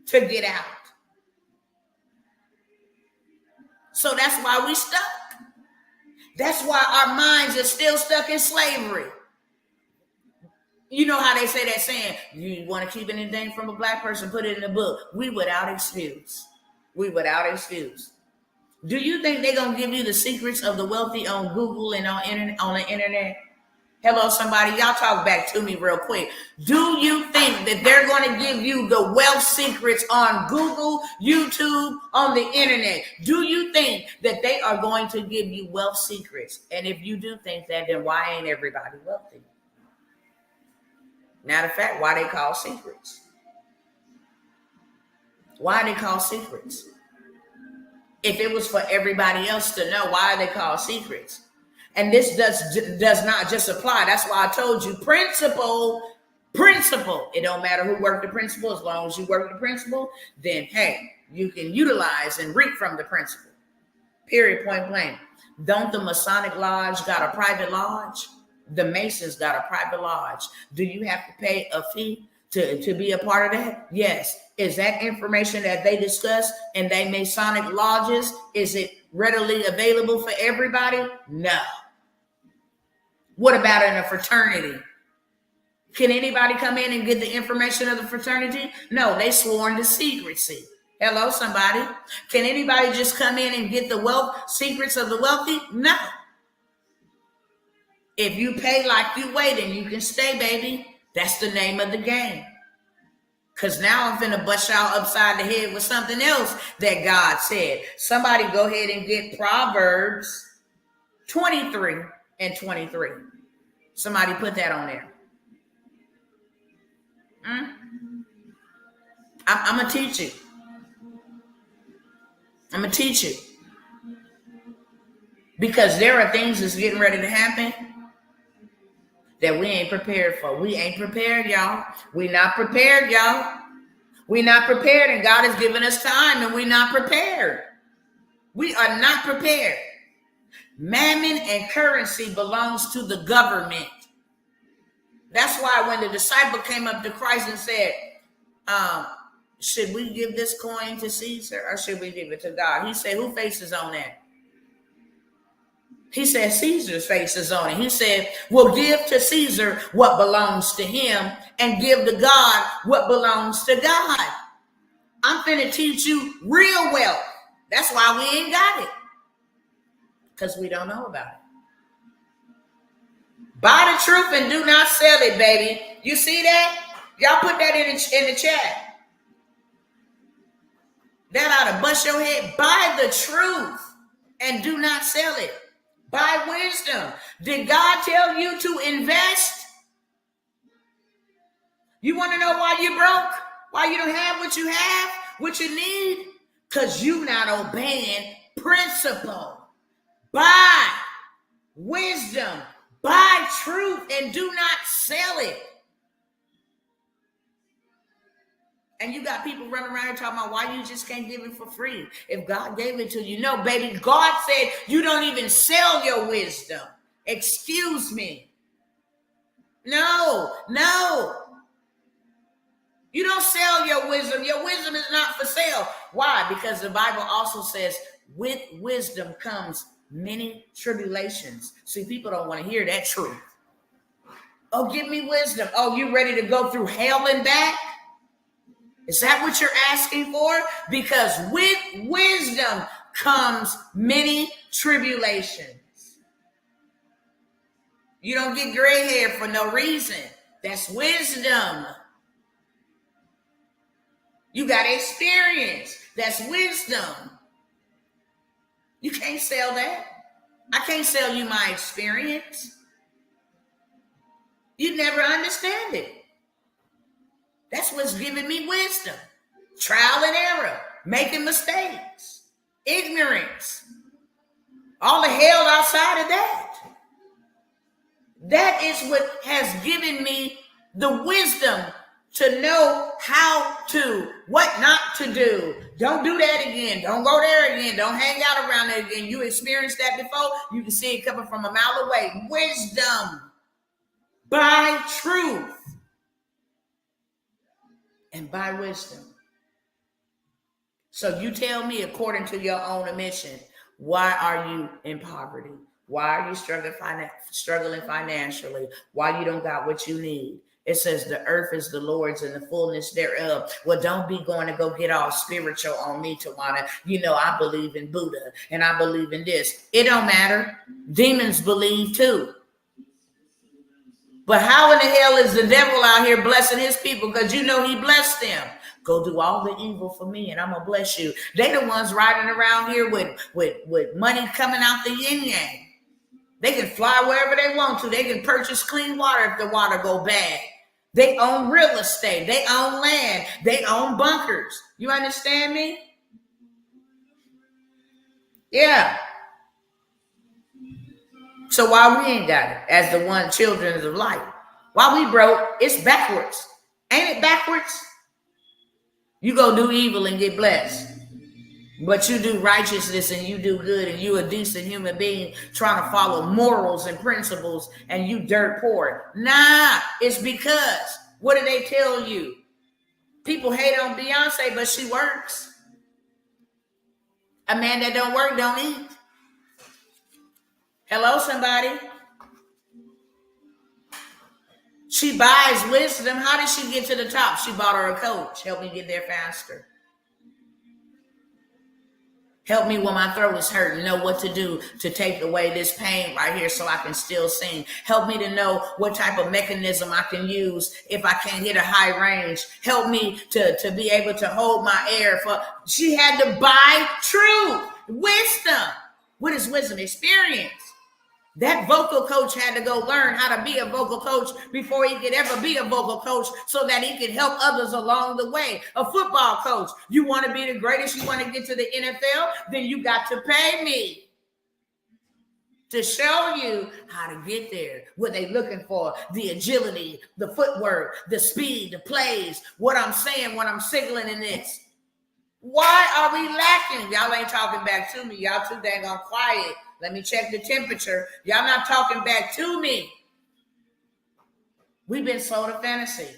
to get out. So that's why we stuck. That's why our minds are still stuck in slavery. You know how they say that saying, you want to keep anything from a black person, put it in a book. We without excuse. We without excuse. Do you think they're going to give you the secrets of the wealthy on Google and on the internet? Hello, somebody. Y'all talk back to me real quick. Do you think that they're going to give you the wealth secrets on Google, YouTube, on the internet? Do you think that they are going to give you wealth secrets? And if you do think that, then why ain't everybody wealthy? Matter of fact, why they call secrets? Why they call secrets? If it was for everybody else to know, why are they called secrets? And this does not just apply. That's why I told you principle. It don't matter who worked the principle. As long as you work the principle, then hey, you can utilize and reap from the principle. Period, point blank. Don't the Masonic Lodge got a private lodge? The Masons got a private lodge. Do you have to pay a fee to be a part of that? Yes. Is that information that they discuss in their Masonic lodges, is it readily available for everybody? No. What about in a fraternity? Can anybody come in and get the information of the fraternity? No, they sworn to secrecy. Hello, somebody. Can anybody just come in and get the wealth secrets of the wealthy? No. If you pay like you weigh, then you can stay, baby. That's the name of the game. Because now I'm finna bust y'all upside the head with something else that God said. Somebody go ahead and get Proverbs 23 and 23. Somebody put that on there. I'm going to teach you. I'm going to teach you. Because there are things that's getting ready to happen that we ain't prepared for. We ain't prepared, y'all. We not prepared, y'all. We not prepared, and God has given us time, and we not prepared. We are not prepared. Mammon and currency belongs to the government. That's why when the disciple came up to Christ and said, should we give this coin to Caesar or should we give it to God? He said, who faces on that? He said, Caesar's face is on it. He said, well, give to Caesar what belongs to him and give to God what belongs to God. I'm finna teach you real wealth. That's why we ain't got it. Because we don't know about it. Buy the truth and do not sell it, baby. You see that? Y'all put that in the chat. That ought to bust your head. Buy the truth and do not sell it. Buy wisdom. Did God tell you to invest? You want to know why you broke? Why you don't have what you have, what you need? Because you not obeying principle. Buy wisdom. Buy truth and do not sell it. And you got people running around here talking about why you just can't give it for free. If God gave it to you. No, baby, God said you don't even sell your wisdom. Excuse me. No. You don't sell your wisdom. Your wisdom is not for sale. Why? Because the Bible also says with wisdom comes many tribulations. See, people don't want to hear that truth. Oh, give me wisdom. Oh, you ready to go through hell and back? Is that what you're asking for? Because with wisdom comes many tribulations. You don't get gray hair for no reason. That's wisdom. You got experience. That's wisdom. You can't sell that. I can't sell you my experience. You never understand it. That's what's giving me wisdom. Trial and error. Making mistakes. Ignorance. All the hell outside of that. That is what has given me the wisdom to know what not to do. Don't do that again. Don't go there again. Don't hang out around there again. You experienced that before. You can see it coming from a mile away. Wisdom. Buy truth. And by wisdom. So you tell me, according to your own admission, why are you in poverty? Why are you struggling financially? Why you don't got what you need? It says the earth is the Lord's and the fullness thereof. Well, don't be going to go get all spiritual on me, Tawana. I believe in Buddha and I believe in this. It don't matter. Demons believe too. But how in the hell is the devil out here blessing his people? Because he blessed them. Go do all the evil for me and I'm going to bless you. They the ones riding around here with money coming out the yin yang. They can fly wherever they want to. They can purchase clean water if the water go bad. They own real estate. They own land. They own bunkers. You understand me? Yeah. So why we ain't got it as the one children of light? Why we broke? It's backwards. Ain't it backwards? You go do evil and get blessed. But you do righteousness and you do good and you a decent human being trying to follow morals and principles and you dirt poor. Nah, it's because, what do they tell you? People hate on Beyonce, but she works. A man that don't work don't eat. Hello, somebody. She buys wisdom. How did she get to the top? She bought her a coach. Help me get there faster. Help me when my throat is hurting, know what to do to take away this pain right here so I can still sing. Help me to know what type of mechanism I can use if I can't hit a high range. Help me to be able to hold my air. She had to buy truth, wisdom. What is wisdom? Experience. That vocal coach had to go learn how to be a vocal coach before he could ever be a vocal coach so that he could help others along the way. A football coach, you want to be the greatest, you want to get to the NFL, then you got to pay me to show you how to get there. What they looking for, the agility, the footwork, the speed, the plays, what I'm saying, what I'm signaling in this. Why are we lacking? Y'all ain't talking back to me. Y'all too dang on quiet. Let me check the temperature. Y'all not talking back to me. We've been sold a fantasy.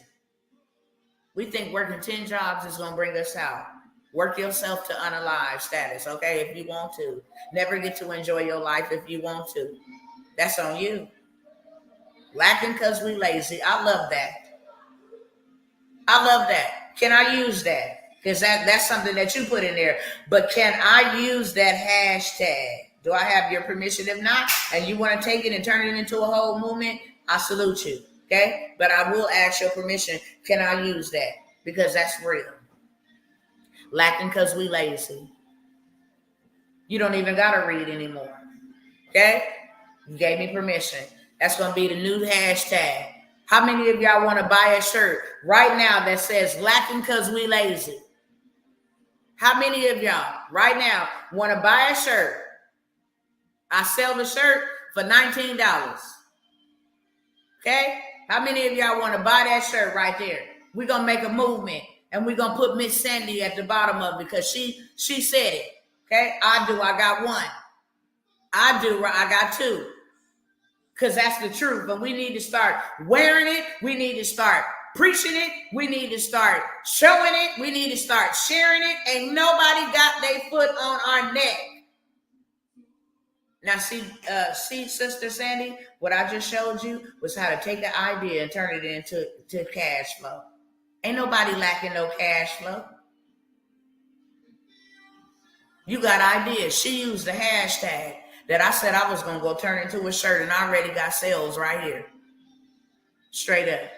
We think working 10 jobs is going to bring us out. Work yourself to unalive status, okay, if you want to. Never get to enjoy your life if you want to. That's on you. Lacking because we lazy. I love that. I love that. Can I use that? Because that's something that you put in there. But can I use that hashtag? Do I have your permission? If not, and you want to take it and turn it into a whole movement, I salute you. Okay? But I will ask your permission. Can I use that? Because that's real. Lacking because we lazy. You don't even got to read anymore. Okay? You gave me permission. That's going to be the new hashtag. How many of y'all want to buy a shirt right now that says lacking because we lazy? How many of y'all right now want to buy a shirt? I sell the shirt for $19. Okay? How many of y'all want to buy that shirt right there? We're going to make a movement and we're going to put Miss Sandy at the bottom of it because she said it. Okay? I do. I got one. I do. I got two. Because that's the truth. But we need to start wearing it. We need to start preaching it. We need to start showing it. We need to start sharing it. Ain't nobody got their foot on our neck. Now, see, Sister Sandy, what I just showed you was how to take the idea and turn it into cash flow. Ain't nobody lacking no cash flow. You got ideas. She used the hashtag that I said I was going to go turn into a shirt, and I already got sales right here. Straight up.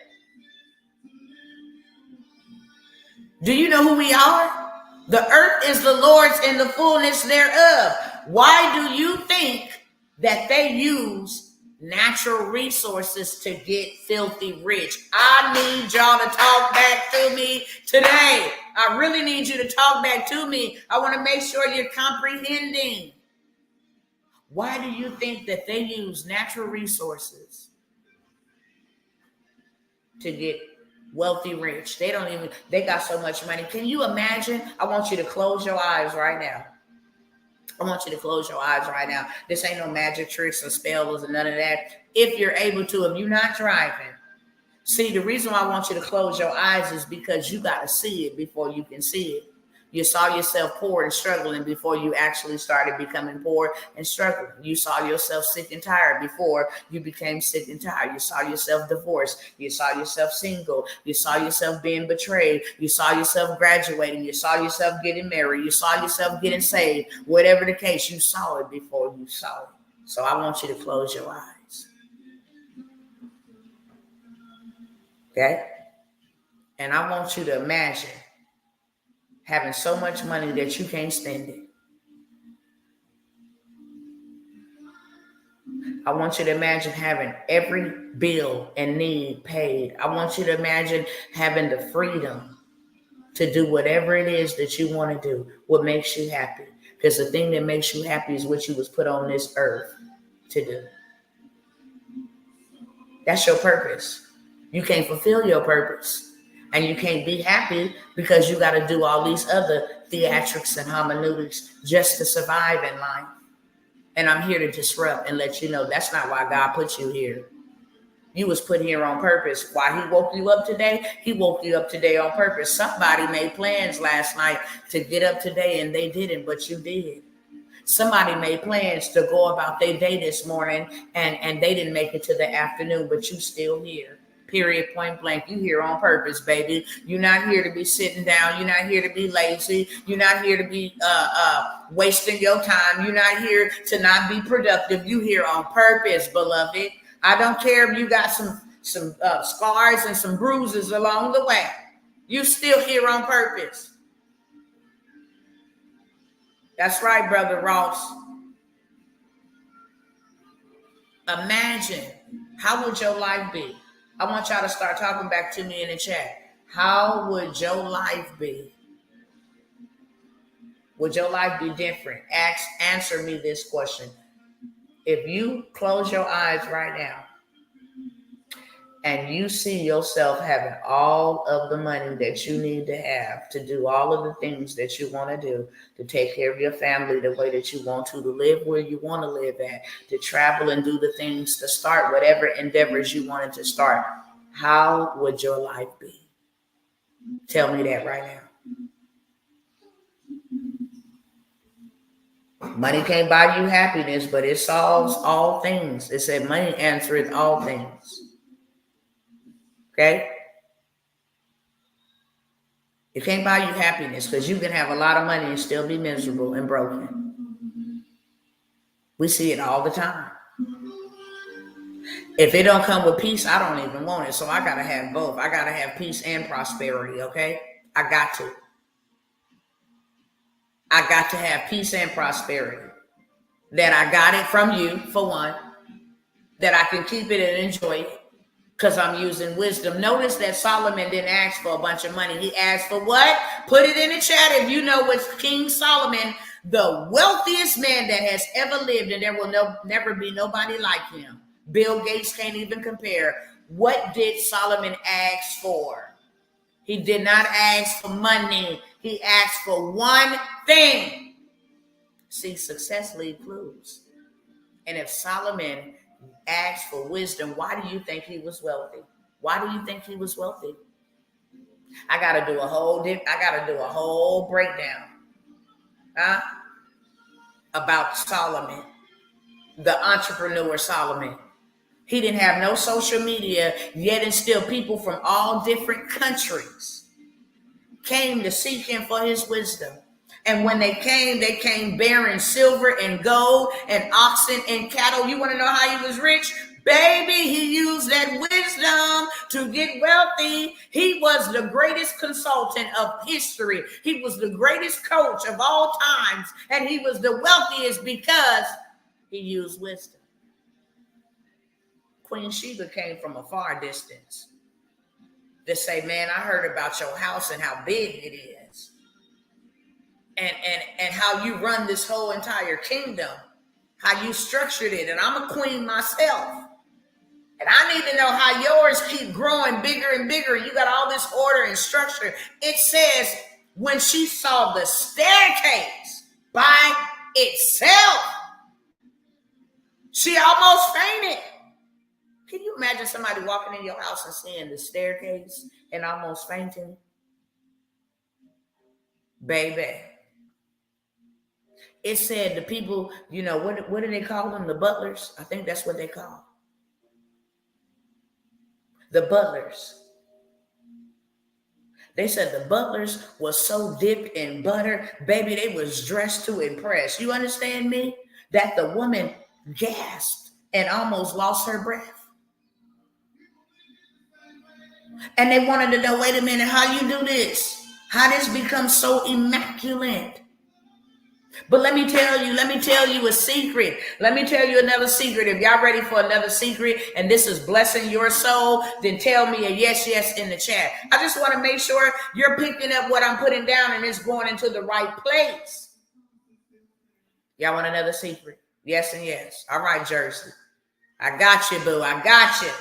Do you know who we are? The earth is the Lord's and the fullness thereof. Why do you think that they use natural resources to get filthy rich? I need y'all to talk back to me today. I really need you to talk back to me. I want to make sure you're comprehending. Why do you think that they use natural resources to get wealthy rich? They got so much money. Can you imagine? I want you to close your eyes right now. I want you to close your eyes right now. This ain't no magic tricks or spells or none of that. If you're able to, if you're not driving. See, the reason why I want you to close your eyes is because you got to see it before you can see it. You saw yourself poor and struggling before you actually started becoming poor and struggling. You saw yourself sick and tired before you became sick and tired. You saw yourself divorced. You saw yourself single. You saw yourself being betrayed. You saw yourself graduating. You saw yourself getting married. You saw yourself getting saved. Whatever the case, you saw it before you saw it. So I want you to close your eyes. Okay? And I want you to imagine having so much money that you can't spend it. I want you to imagine having every bill and need paid. I want you to imagine having the freedom to do whatever it is that you want to do, what makes you happy. Because the thing that makes you happy is what you was put on this earth to do. That's your purpose. You can't fulfill your purpose. And you can't be happy because you got to do all these other theatrics and hermeneutics just to survive in life. And I'm here to disrupt and let you know that's not why God put you here. You was put here on purpose. Why he woke you up today? He woke you up today on purpose. Somebody made plans last night to get up today and they didn't, but you did. Somebody made plans to go about their day this morning and they didn't make it to the afternoon, but you still here. Period, point blank. You here on purpose, baby. You're not here to be sitting down. You're not here to be lazy. You're not here to be wasting your time. You're not here to not be productive. You here on purpose, beloved. I don't care if you got some scars and some bruises along the way. You still here on purpose. That's right, Brother Ross. Imagine, how would your life be? I want y'all to start talking back to me in the chat. How would your life be? Would your life be different? Answer me this question. If you close your eyes right now and you see yourself having all of the money that you need to have to do all of the things that you want to do, to take care of your family the way that you want to live where you want to live at, to travel and do the things, to start whatever endeavors you wanted to start, how would your life be? Tell me that right now. Money can't buy you happiness, but it solves all things. It said money answereth all things. Okay? It can't buy you happiness, because you can have a lot of money and still be miserable and broken. We see it all the time. If it don't come with peace, I don't even want it. So I got to have both. I got to have peace and prosperity, okay? I got to. I got to have peace and prosperity. That I got it from you, for one. That I can keep it and enjoy it, because I'm using wisdom. Notice that Solomon didn't ask for a bunch of money. He asked for what? Put it in the chat if you know what's King Solomon, the wealthiest man that has ever lived, and there will never be nobody like him. Bill Gates can't even compare. What did Solomon ask for? He did not ask for money. He asked for one thing. See, success leaves clues. And if Solomon asked for wisdom, why do you think he was wealthy? Why do you think he was wealthy? I gotta do a whole breakdown, about Solomon, the entrepreneur Solomon. He didn't have no social media, yet and still people from all different countries came to seek him for his wisdom. And when they came bearing silver and gold and oxen and cattle. You want to know how he was rich? Baby, he used that wisdom to get wealthy. He was the greatest consultant of history. He was the greatest coach of all times. And he was the wealthiest because he used wisdom. Queen Sheba came from a far distance to say, man, I heard about your house and how big it is. And how you run this whole entire kingdom, how you structured it. And I'm a queen myself. And I need to know how yours keep growing bigger and bigger. You got all this order and structure. It says when she saw the staircase by itself, she almost fainted. Can you imagine somebody walking in your house and seeing the staircase and almost fainting? Baby. It said the people, what do they call them? The butlers? I think that's what they call the butlers. They said the butlers was so dipped in butter, baby, they was dressed to impress. You understand me? That the woman gasped and almost lost her breath. And they wanted to know, wait a minute, how you do this? How this becomes so immaculate? But let me tell you a secret. Let me tell you another secret. If y'all ready for another secret and this is blessing your soul, then tell me a yes in the chat. I just want to make sure you're picking up what I'm putting down and it's going into the right place. Y'all want another secret? Yes and yes. All right, Jersey. I got you, boo. I got you.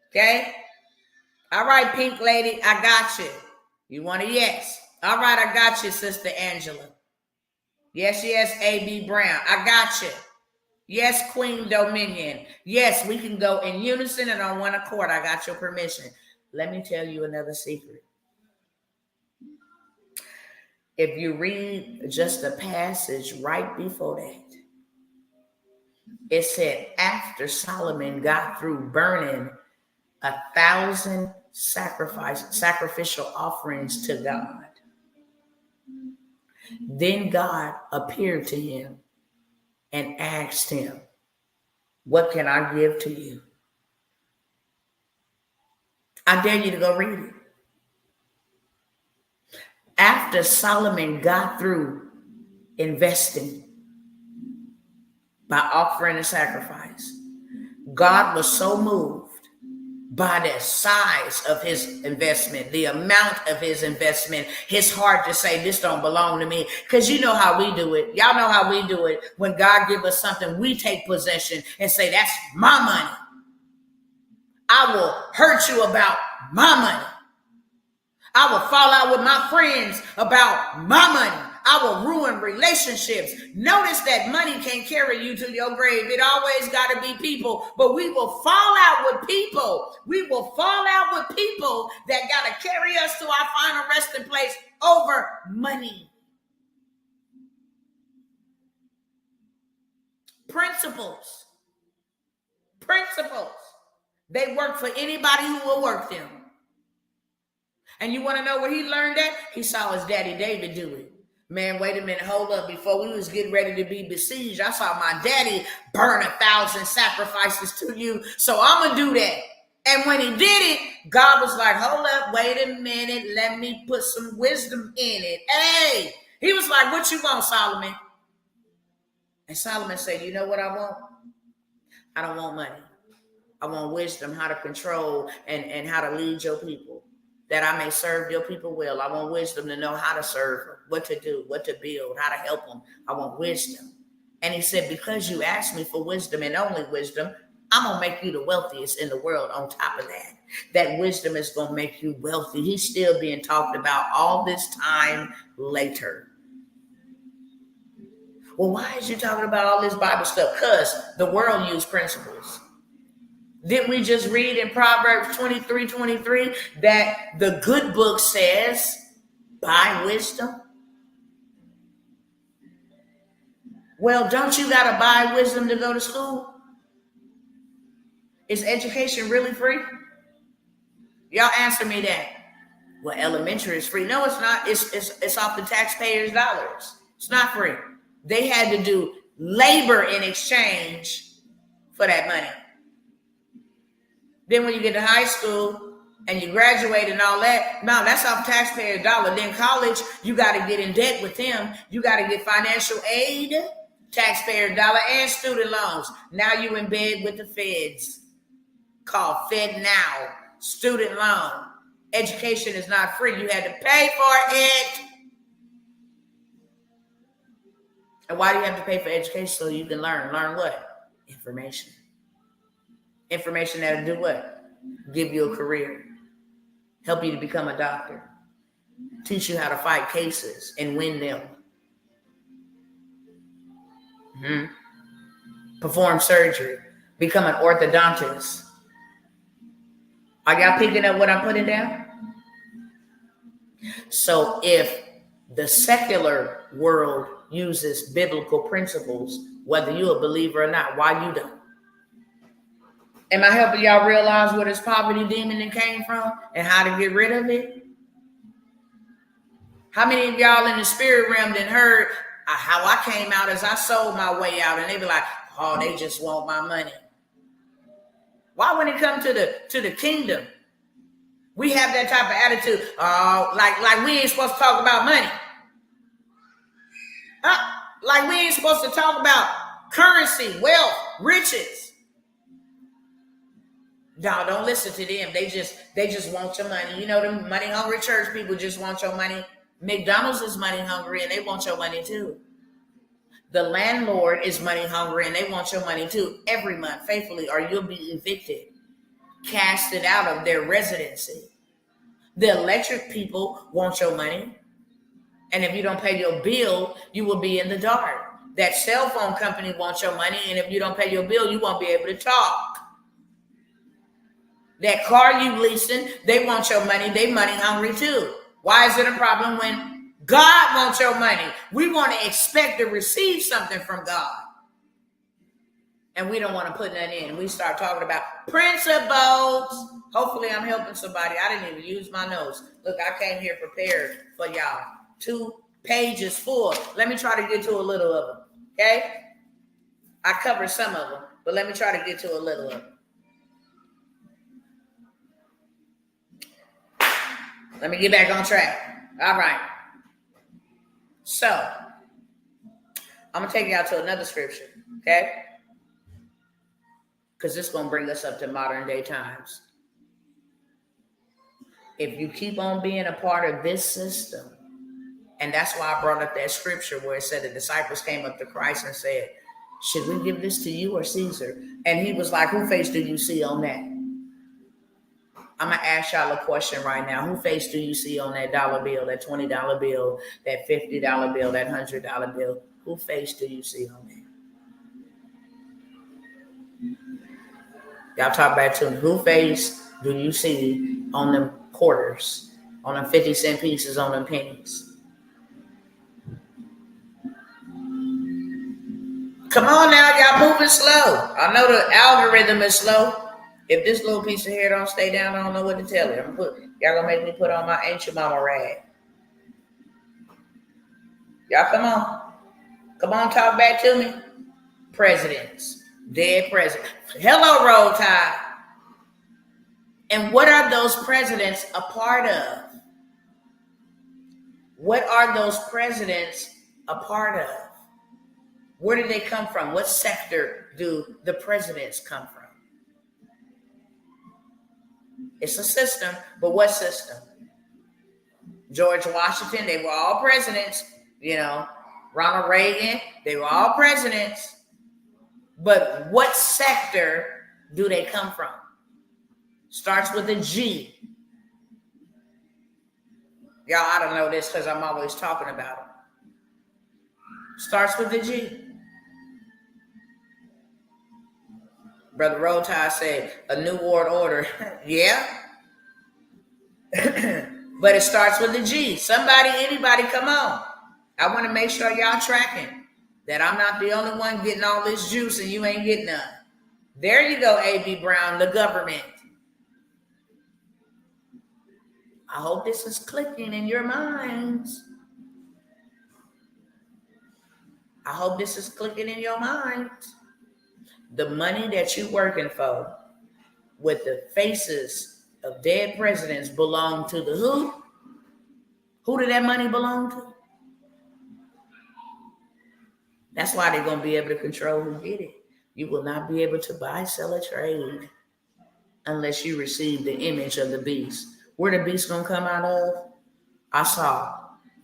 Okay? All right, pink lady. I got you. You want a yes? All right, I got you, Sister Angela. Yes, A.B. Brown. I got you. Yes, Queen Dominion. Yes, we can go in unison and on one accord. I got your permission. Let me tell you another secret. If you read just the passage right before that, it said after Solomon got through burning 1,000 sacrificial offerings to God, then God appeared to him and asked him, what can I give to you? I dare you to go read it. After Solomon got through investing by offering a sacrifice, God was so moved by the size of his investment, the amount of his investment, his heart to say, this don't belong to me. Because you know how we do it. Y'all know how we do it. When God gives us something, we take possession and say, that's my money. I will hurt you about my money. I will fall out with my friends about my money. I will ruin relationships. Notice that money can't carry you to your grave. It always got to be people. But we will fall out with people. We will fall out with people that got to carry us to our final resting place over money. Principles. They work for anybody who will work them. And you want to know where he learned that? He saw his daddy David do it. Man, wait a minute, hold up. Before we was getting ready to be besieged, I saw my daddy burn 1,000 sacrifices to you. So I'm going to do that. And when he did it, God was like, hold up, wait a minute. Let me put some wisdom in it. Hey, he was like, what you want, Solomon? And Solomon said, you know what I want? I don't want money. I want wisdom, how to control and how to lead your people, that I may serve your people well. I want wisdom to know how to serve them, what to do, what to build, how to help them. I want wisdom. And he said, because you asked me for wisdom and only wisdom, I'm going to make you the wealthiest in the world on top of that. That wisdom is going to make you wealthy. He's still being talked about all this time later. Well, why is you talking about all this Bible stuff? Because the world used principles. Didn't we just read in Proverbs 23:23 that the good book says, buy wisdom? Well, don't you got to buy wisdom to go to school? Is education really free? Y'all answer me that. Well, elementary is free. No, it's not. It's off the taxpayers' dollars. It's not free. They had to do labor in exchange for that money. Then when you get to high school and you graduate and all that, no, that's off taxpayers' dollar. Then college, you got to get in debt with them. You got to get financial aid, taxpayer dollar, and student loans. Now you in bed with the feds, called Fed Now, student loan. Education is not free. You had to pay for it. And why do you have to pay for education? So you can learn. Learn what? Information. Information that'll do what? Give you a career. Help you to become a doctor. Teach you how to fight cases and win them. Perform surgery. Become an orthodontist. Are y'all picking up what I'm putting down? So if the secular world uses biblical principles, whether you're a believer or not, why you don't? Am I helping y'all realize where this poverty demon came from and how to get rid of it? How many of y'all in the spirit realm then heard how I came out as I sold my way out, and they be like, oh, they just want my money. Why when it comes to the kingdom, we have that type of attitude? Like we ain't supposed to talk about money. Like we ain't supposed to talk about currency, wealth, riches. No, don't listen to them. They just want your money. You know, the money hungry church people just want your money. McDonald's is money hungry and they want your money too. The landlord is money hungry and they want your money too every month faithfully, or you'll be evicted, casted out of their residency. The electric people want your money. And if you don't pay your bill, you will be in the dark. That cell phone company wants your money. And if you don't pay your bill, you won't be able to talk. That car you leasing, they want your money. They money hungry too. Why is it a problem when God wants your money? We want to expect to receive something from God. And we don't want to put that in. We start talking about principles. Hopefully I'm helping somebody. I didn't even use my notes. Look, I came here prepared for y'all. 2 pages full. Let me try to get to a little of them. Okay? I covered some of them, but let me try to get to a little of them. Let me get back on track. All right. So, I'm going to take you out to another scripture. Okay? because it's going to bring us up to modern day times. If you keep on being a part of this system, and that's why I brought up that scripture where it said the disciples came up to Christ and said, should we give this to you or Caesar? And he was like, who face do you see on that? I'm going to ask y'all a question right now. Who face do you see on that dollar bill, that $20 bill, that $50 bill, that $100 bill? Who face do you see on that? Y'all talk back to me. Who face do you see on them quarters, on them 50-cent pieces, on them pennies? Come on now, y'all moving slow. I know the algorithm is slow. If this little piece of hair don't stay down, I don't know what to tell you. Y'all gonna make me put on my ancient mama rag. Y'all come on. Come on, talk back to me. Presidents. Dead presidents. Hello, Roll Tide. And what are those presidents a part of? What are those presidents a part of? Where do they come from? What sector do the presidents come from? It's a system, but what system? George Washington, they were all presidents. Ronald Reagan, they were all presidents. But what sector do they come from? Starts with a G. Y'all, I don't know this because I'm always talking about it. Starts with a G. Brother Roll Tide said, a new world order. Yeah. But it starts with a G. Somebody, anybody, come on. I want to make sure y'all tracking that I'm not the only one getting all this juice and you ain't getting none. There you go, A.B. Brown, the government. I hope this is clicking in your minds. I hope this is clicking in your minds. The money that you're working for with the faces of dead presidents belong to the who? Who did that money belong to? That's why they're going to be able to control who get it. You will not be able to buy, sell, or trade unless you receive the image of the beast. Where the beast going to come out of? I saw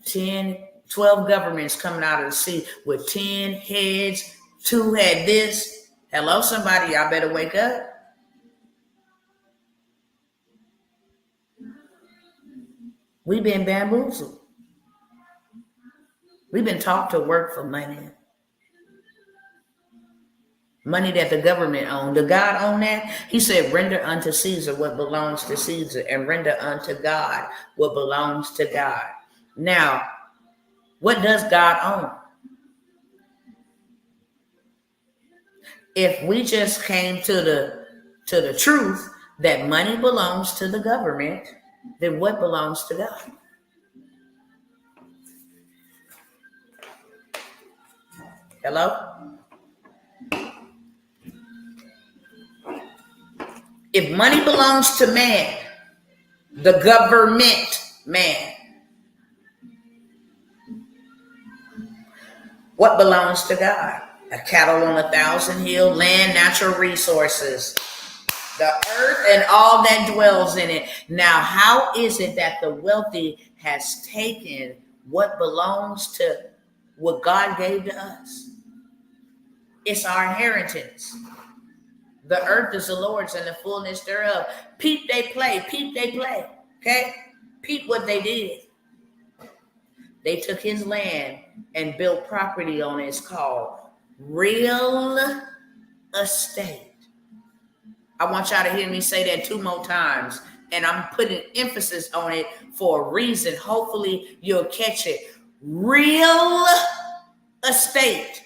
10, 12 governments coming out of the sea with 10 heads. 2 had this. Hello, somebody, y'all better wake up. We've been bamboozled. We've been taught to work for money. Money that the government owned. Did God own that? He said, render unto Caesar what belongs to Caesar and render unto God what belongs to God. Now, what does God own? If we just came to the truth that money belongs to the government, then what belongs to God? Hello? If money belongs to man, the government man, what belongs to God? A cattle on 1,000 hill, land, natural resources, the earth and all that dwells in it. Now, how is it that the wealthy has taken what belongs to what God gave to us? It's our inheritance. The earth is the Lord's and the fullness thereof. Peep, they play. Okay? Peep what they did. They took his land and built property on it. It's called real estate. I want y'all to hear me say that 2 more times. And I'm putting emphasis on it for a reason. Hopefully you'll catch it. Real estate.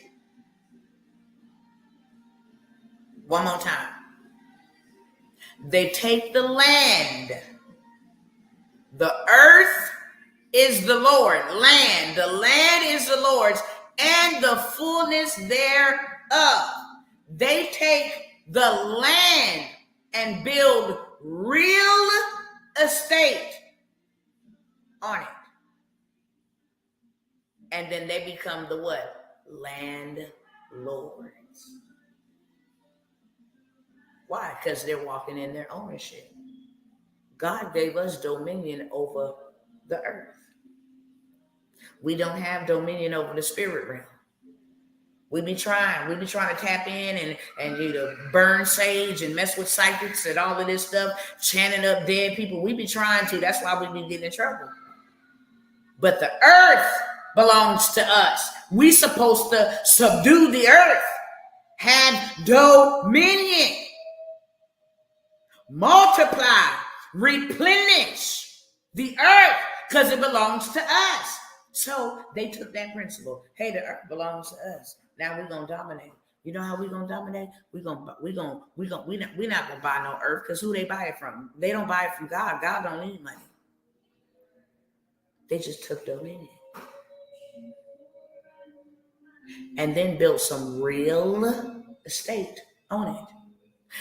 One more time. They take the land. The earth is the Lord. Land. The land is the Lord's and the fullness thereof. They take the land and build real estate on it. And then they become the what? Landlords. Why? Because they're walking in their ownership. God gave us dominion over the earth. We don't have dominion over the spirit realm. We be trying to tap in and burn sage and mess with psychics and all of this stuff, chanting up dead people. We be trying to. That's why we be getting in trouble. But the earth belongs to us. We supposed to subdue the earth, have dominion, multiply, replenish the earth, because it belongs to us. So they took that principle. Hey, the earth belongs to us. Now we're gonna dominate. You know how we're gonna dominate? We're not gonna buy no earth, because who they buy it from? They don't buy it from God. God don't need money. They just took dominion. And then built some real estate on it.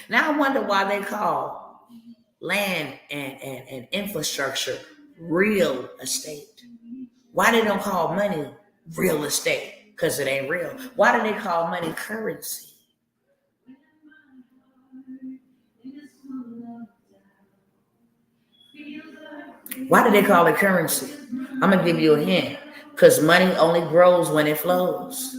Now I wonder why they call land and infrastructure real estate. Why they don't call money real estate? Because it ain't real. Why do they call money currency? Why do they call it currency? I'm going to give you a hint. Because money only grows when it flows.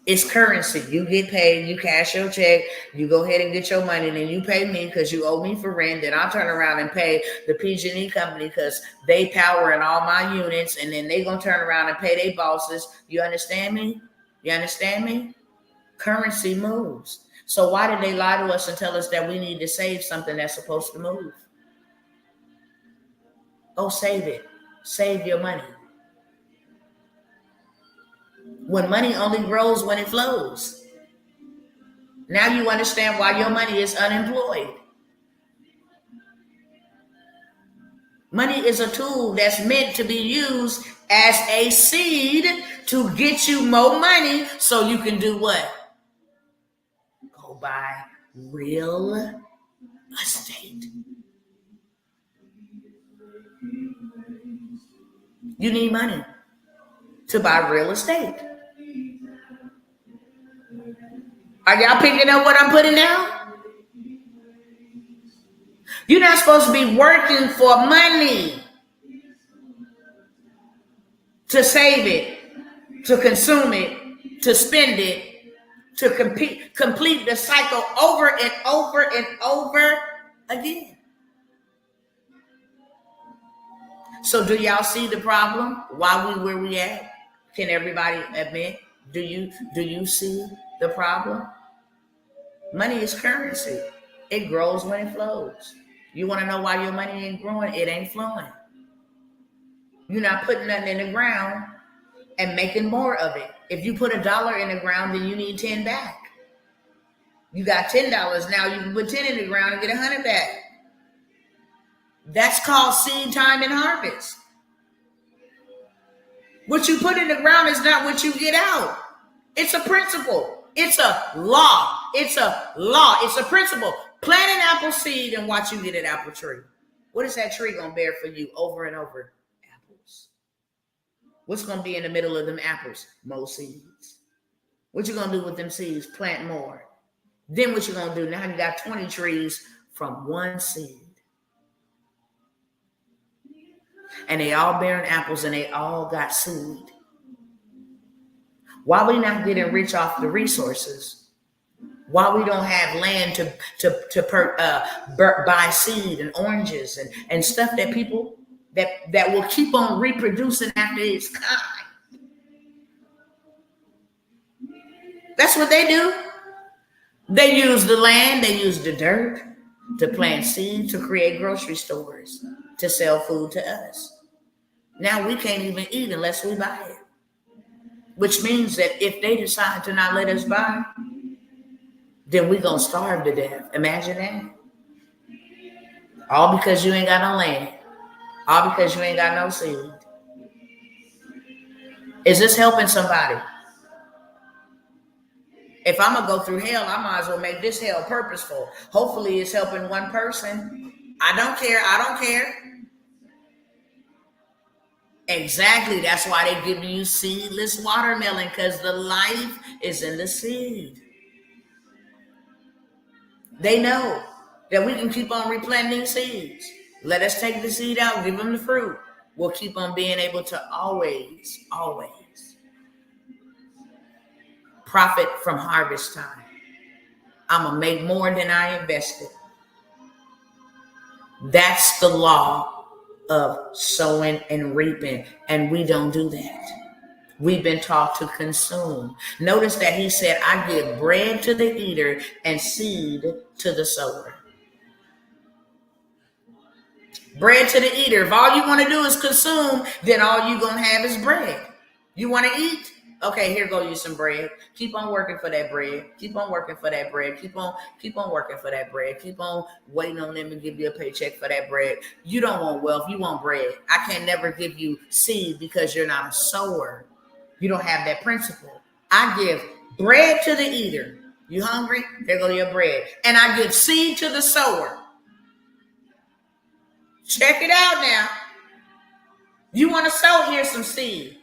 It's currency. You get paid, you cash your check, you go ahead and get your money, then you pay me because you owe me for rent. Then I'll turn around and pay the PG&E company because they power in all my units, and then they gonna turn around and pay their bosses. You understand me? You understand me? Currency moves. So why did they lie to us and tell us that we need to save something that's supposed to move? Oh, save it. Save your money. When money only grows when it flows. Now you understand why your money is unemployed. Money is a tool that's meant to be used as a seed to get you more money so you can do what? Go buy real estate. You need money to buy real estate. Are y'all picking up what I'm putting down? You're not supposed to be working for money to save it, to consume it, to spend it, to complete the cycle over and over and over again. So do y'all see the problem? Why we where we at? Can everybody admit? Do you see the problem? Money is currency. It grows when it flows. You want to know why your money ain't growing? It ain't flowing. You're not putting nothing in the ground and making more of it. If you put $1 in the ground, then you need 10 back. You got $10 now. You can put 10 in the ground and get 100 back. That's called seed time and harvest. What you put in the ground is not what you get out. It's a principle. It's a law. It's a law. It's a principle. Plant an apple seed and watch you get an apple tree. What is that tree going to bear for you over and over? Apples. What's going to be in the middle of them apples? More seeds. What you going to do with them seeds? Plant more. Then what you going to do? Now you got 20 trees from one seed. And they all bearing apples and they all got seed. Why we not getting rich off the resources? Why we don't have land to buy seed and oranges and stuff that people that will keep on reproducing after its kind? That's what they do. They use the land, they use the dirt to plant seed, to create grocery stores, to sell food to us. Now we can't even eat unless we buy it. Which means that if they decide to not let us buy, then we're going to starve to death. Imagine that. All because you ain't got no land. All because you ain't got no seed. Is this helping somebody? If I'm going to go through hell, I might as well make this hell purposeful. Hopefully it's helping one person. I don't care. I don't care. Exactly. That's why they give you seedless watermelon, because the life is in the seed. They know that we can keep on replanting seeds. Let us take the seed out, give them the fruit. We'll keep on being able to always profit from harvest time. I'm going to make more than I invested. That's the law of sowing and reaping, and we don't do that. We've been taught to consume. Notice that he said, I give bread to the eater and seed to the sower. Bread to the eater. If all you want to do is consume, then all you're going to have is bread. You want to eat? Okay, here go you some bread. Keep on working for that bread. Keep on working for that bread. Keep on working for that bread. Keep on waiting on them to give you a paycheck for that bread. You don't want wealth. You want bread. I can never give you seed because you're not a sower. You don't have that principle. I give bread to the eater. You hungry? There go your bread. And I give seed to the sower. Check it out now. You want to sow? Here's some seed.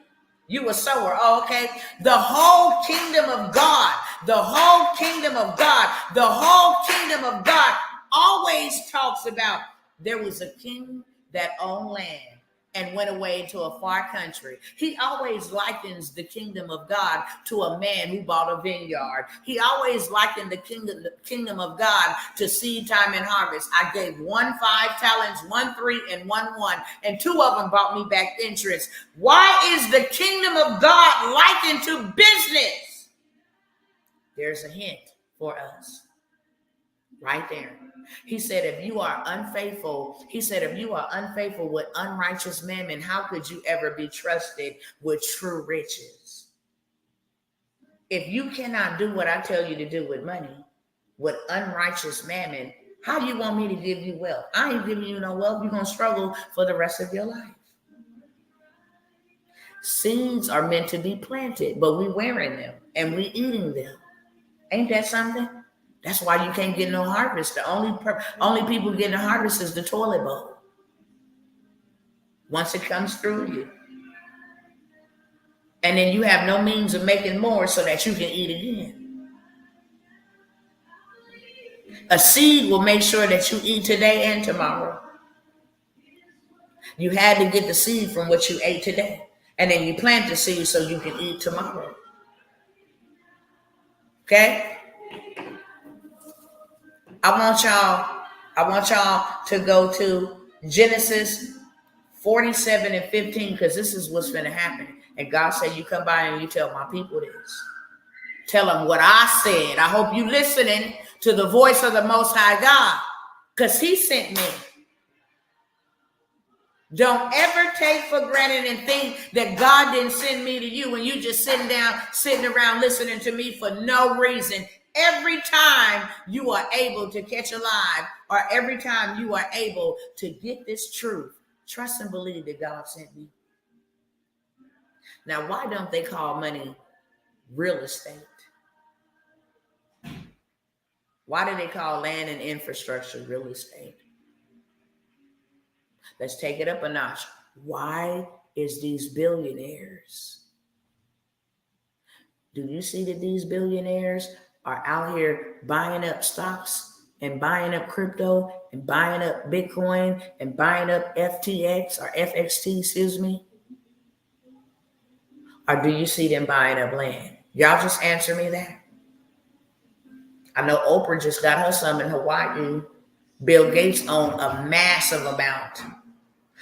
You a sower. Oh, okay. The whole kingdom of God, the whole kingdom of God, the whole kingdom of God always talks about there was a king that owned land and went away to a far country. He always likens the kingdom of God to a man who bought a vineyard. He always likened the kingdom of God to seed time and harvest. I gave 1 5 talents, 1 3, and 1 1, and 2 of them brought me back interest. Why is the kingdom of God likened to business? There's a hint for us right there. He said, if you are unfaithful with unrighteous mammon, how could you ever be trusted with true riches? If you cannot do what I tell you to do with money, with unrighteous mammon, how do you want me to give you wealth? I ain't giving you no wealth. You're going to struggle for the rest of your life. Seeds are meant to be planted, but we wearing them and we eating them. Ain't that something? That's why you can't get no harvest. The only people getting a harvest is the toilet bowl. Once it comes through you. And then you have no means of making more so that you can eat again. A seed will make sure that you eat today and tomorrow. You had to get the seed from what you ate today. And then you plant the seed so you can eat tomorrow. Okay? I want y'all to go to Genesis 47 and 15, because this is what's going to happen. And God said, you come by and you tell my people this. Tell them what I said. I hope you listening to the voice of the Most High God, because he sent me. Don't ever take for granted and think that God didn't send me to you and you just sitting around listening to me for no reason. Every time you are able to catch a live, or every time you are able to get this truth, trust and believe that God sent me. Now, why don't they call money real estate? Why do they call land and infrastructure real estate? Let's take it up a notch. Why is these billionaires? Do you see that these billionaires are out here buying up stocks and buying up crypto and buying up Bitcoin and buying up FTX or FXT, excuse me? Or do you see them buying up land? Y'all just answer me that. I know Oprah just got her some in Hawaii. Bill Gates owned a massive amount.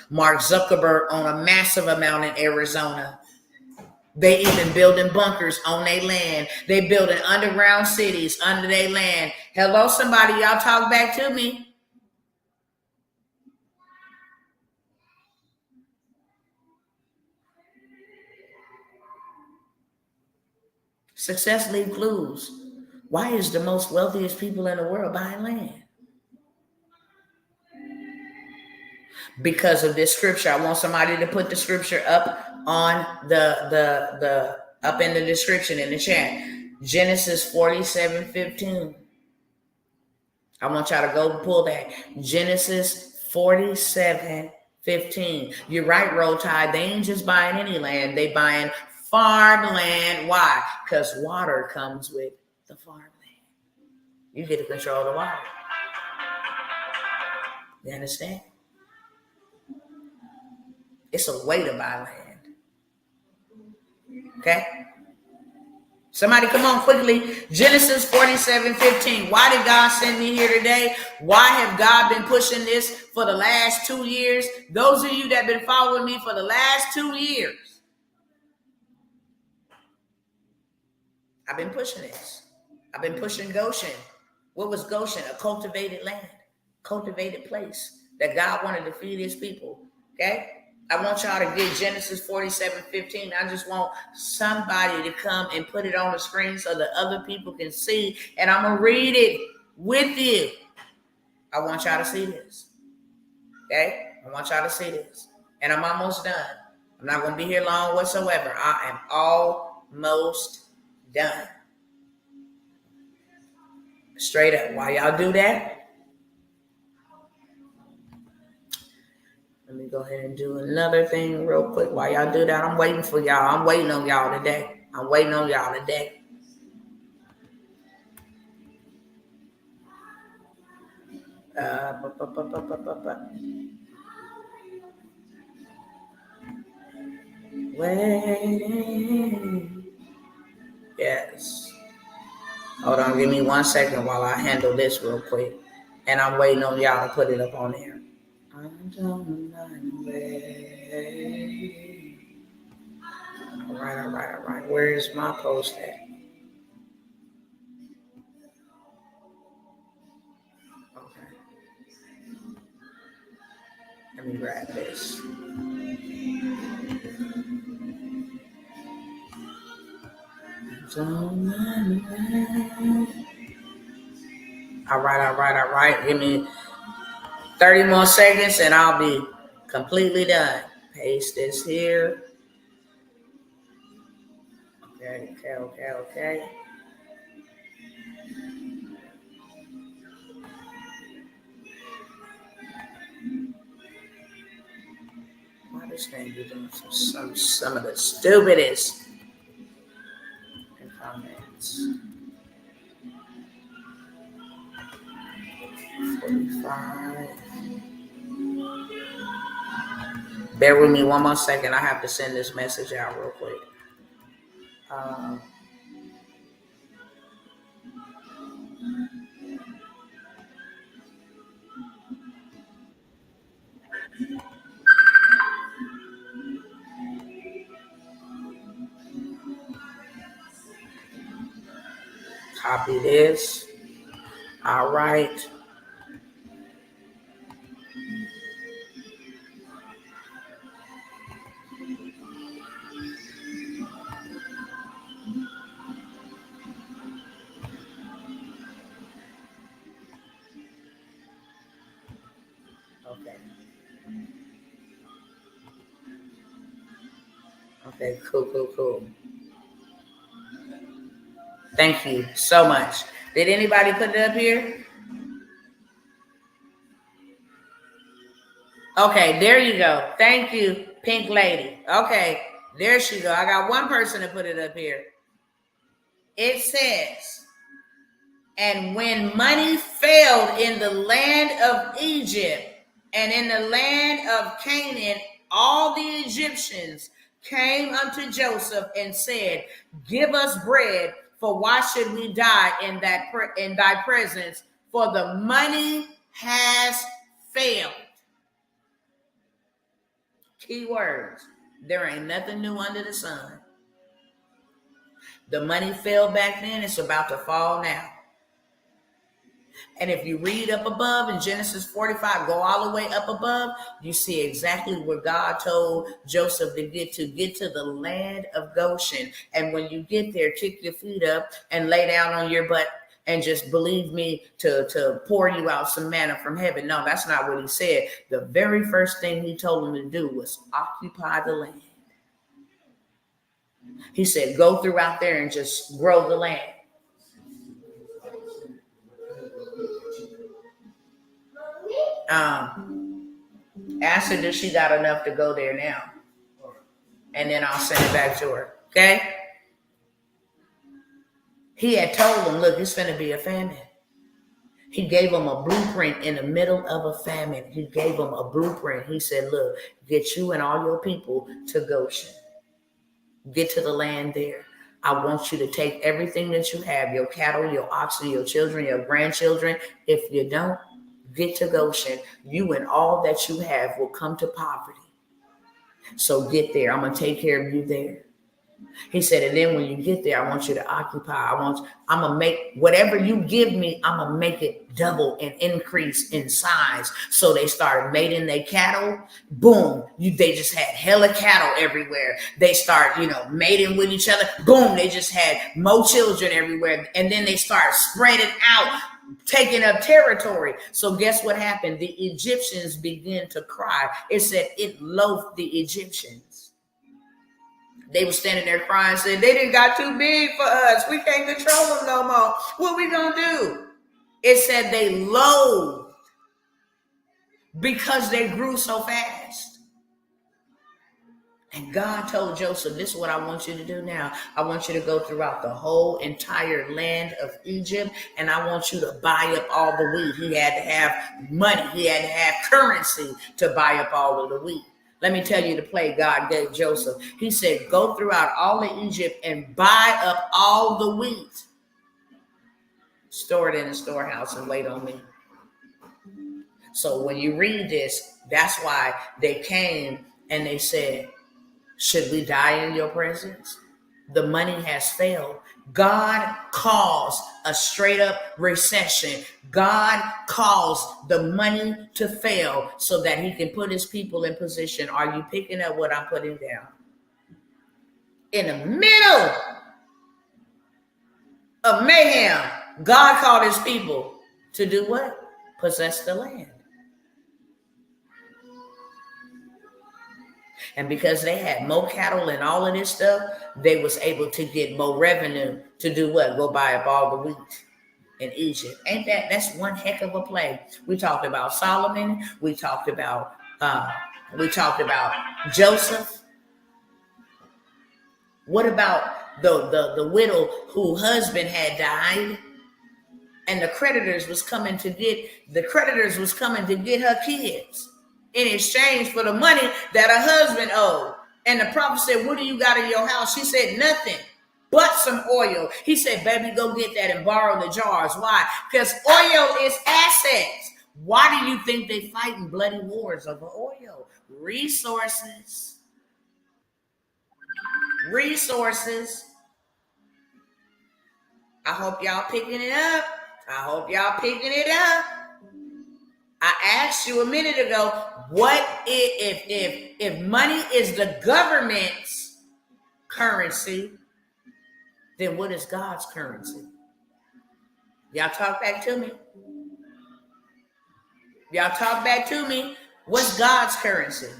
Mark Zuckerberg owned a massive amount in Arizona. They even building bunkers on their land. They building underground cities under their land. Hello, somebody, y'all talk back to me. Success leaves clues. Why is the most wealthiest people in the world buying land? Because of this scripture. I want somebody to put the scripture up on the up in the description in the chat. Genesis 47:15. I want y'all to go pull that. Genesis 47:15. You're right, Roll Tide. They ain't just buying any land. They buying farmland. Why? Because water comes with the farmland. You get to control the water. You understand? It's a way to buy land. Okay? Somebody come on quickly. Genesis 47:15. Why did God send me here today? Why have God been pushing this for the last 2 years? Those of you that have been following me for the last 2 years, I've been pushing this. I've been pushing Goshen. What was Goshen? A cultivated land, cultivated place that God wanted to feed his people. Okay? I want y'all to get Genesis 47:15. I just want somebody to come and put it on the screen so that other people can see. And I'm going to read it with you. I want y'all to see this. Okay? I want y'all to see this. And I'm almost done. I'm not going to be here long whatsoever. I am almost done. Straight up. While y'all do that, let me go ahead and do another thing real quick. While y'all do that, I'm waiting for y'all. I'm waiting on y'all today. I'm waiting on y'all today. Waiting. Yes. Hold on, give me 1 second while I handle this real quick. And I'm waiting on y'all to put it up on there. I don't mind waiting. All right. Where's my post at? Okay. Let me grab this. All right. Give me 30 more seconds and I'll be completely done. Paste this here. Okay. Why this thing be doing some of the stupidest comments? 45. Bear with me 1 more second. I have to send this message out real quick. Copy this. All right. Okay, cool. Thank you so much. Did anybody put it up here? Okay, there you go. Thank you, Pink Lady. Okay, there she go. I got one person to put it up here. It says, and when money failed in the land of Egypt and in the land of Canaan, all the Egyptians came unto Joseph and said, give us bread, for why should we die in thy presence? For the money has failed. Key words. There ain't nothing new under the sun. The money fell back then. It's about to fall now. And if you read up above in Genesis 45, go all the way up above, you see exactly where God told Joseph to get to the land of Goshen. And when you get there, kick your feet up and lay down on your butt and just believe me to pour you out some manna from heaven. No, that's not what he said. The very first thing he told him to do was occupy the land. He said, go throughout there and just grow the land. Ask her if she got enough to go there now. And then I'll send it back to her. Okay? He had told him, look, it's going to be a famine. He gave them a blueprint in the middle of a famine. He gave them a blueprint. He said, look, get you and all your people to Goshen. Get to the land there. I want you to take everything that you have, your cattle, your oxen, your children, your grandchildren. If you don't, get to Goshen. You and all that you have will come to poverty. So get there. I'm going to take care of you there. He said, and then when you get there, I want you to occupy. I'm going to make whatever you give me, I'm going to make it double and increase in size. So they started mating their cattle. Boom. They just had hella cattle everywhere. They start, mating with each other. Boom. They just had more children everywhere. And then they start spreading out, taking up territory. So guess what happened? The Egyptians began to cry. It said it loathed the Egyptians. They were standing there crying, saying, they done got too big for us. We can't control them no more. What we gonna do? It said they loathed because they grew so fast. And God told Joseph, this is what I want you to do now. I want you to go throughout the whole entire land of Egypt, and I want you to buy up all the wheat. He had to have money. He had to have currency to buy up all of the wheat. Let me tell you the play God gave Joseph. He said, go throughout all of Egypt and buy up all the wheat. Store it in a storehouse and wait on me. So when you read this, that's why they came and they said, should we die in your presence? The money has failed. God caused a straight up recession. God caused the money to fail so that he can put his people in position. Are you picking up what I'm putting down? In the middle of mayhem, God called his people to do what? Possess the land. And because they had more cattle and all of this stuff, they was able to get more revenue to do what? Go buy up all the wheat in Egypt. That's one heck of a play. We talked about Solomon. We talked about Joseph. What about the widow whose husband had died? And the creditors was coming to get her kids in exchange for the money that her husband owed. And the prophet said, what do you got in your house? She said, nothing but some oil. He said, baby, go get that and borrow the jars. Why? Because oil is assets. Why do you think they fighting bloody wars over oil? Resources. I hope y'all picking it up. I asked you a minute ago, what if money is the government's currency, then what is God's currency? Y'all talk back to me. What's God's currency?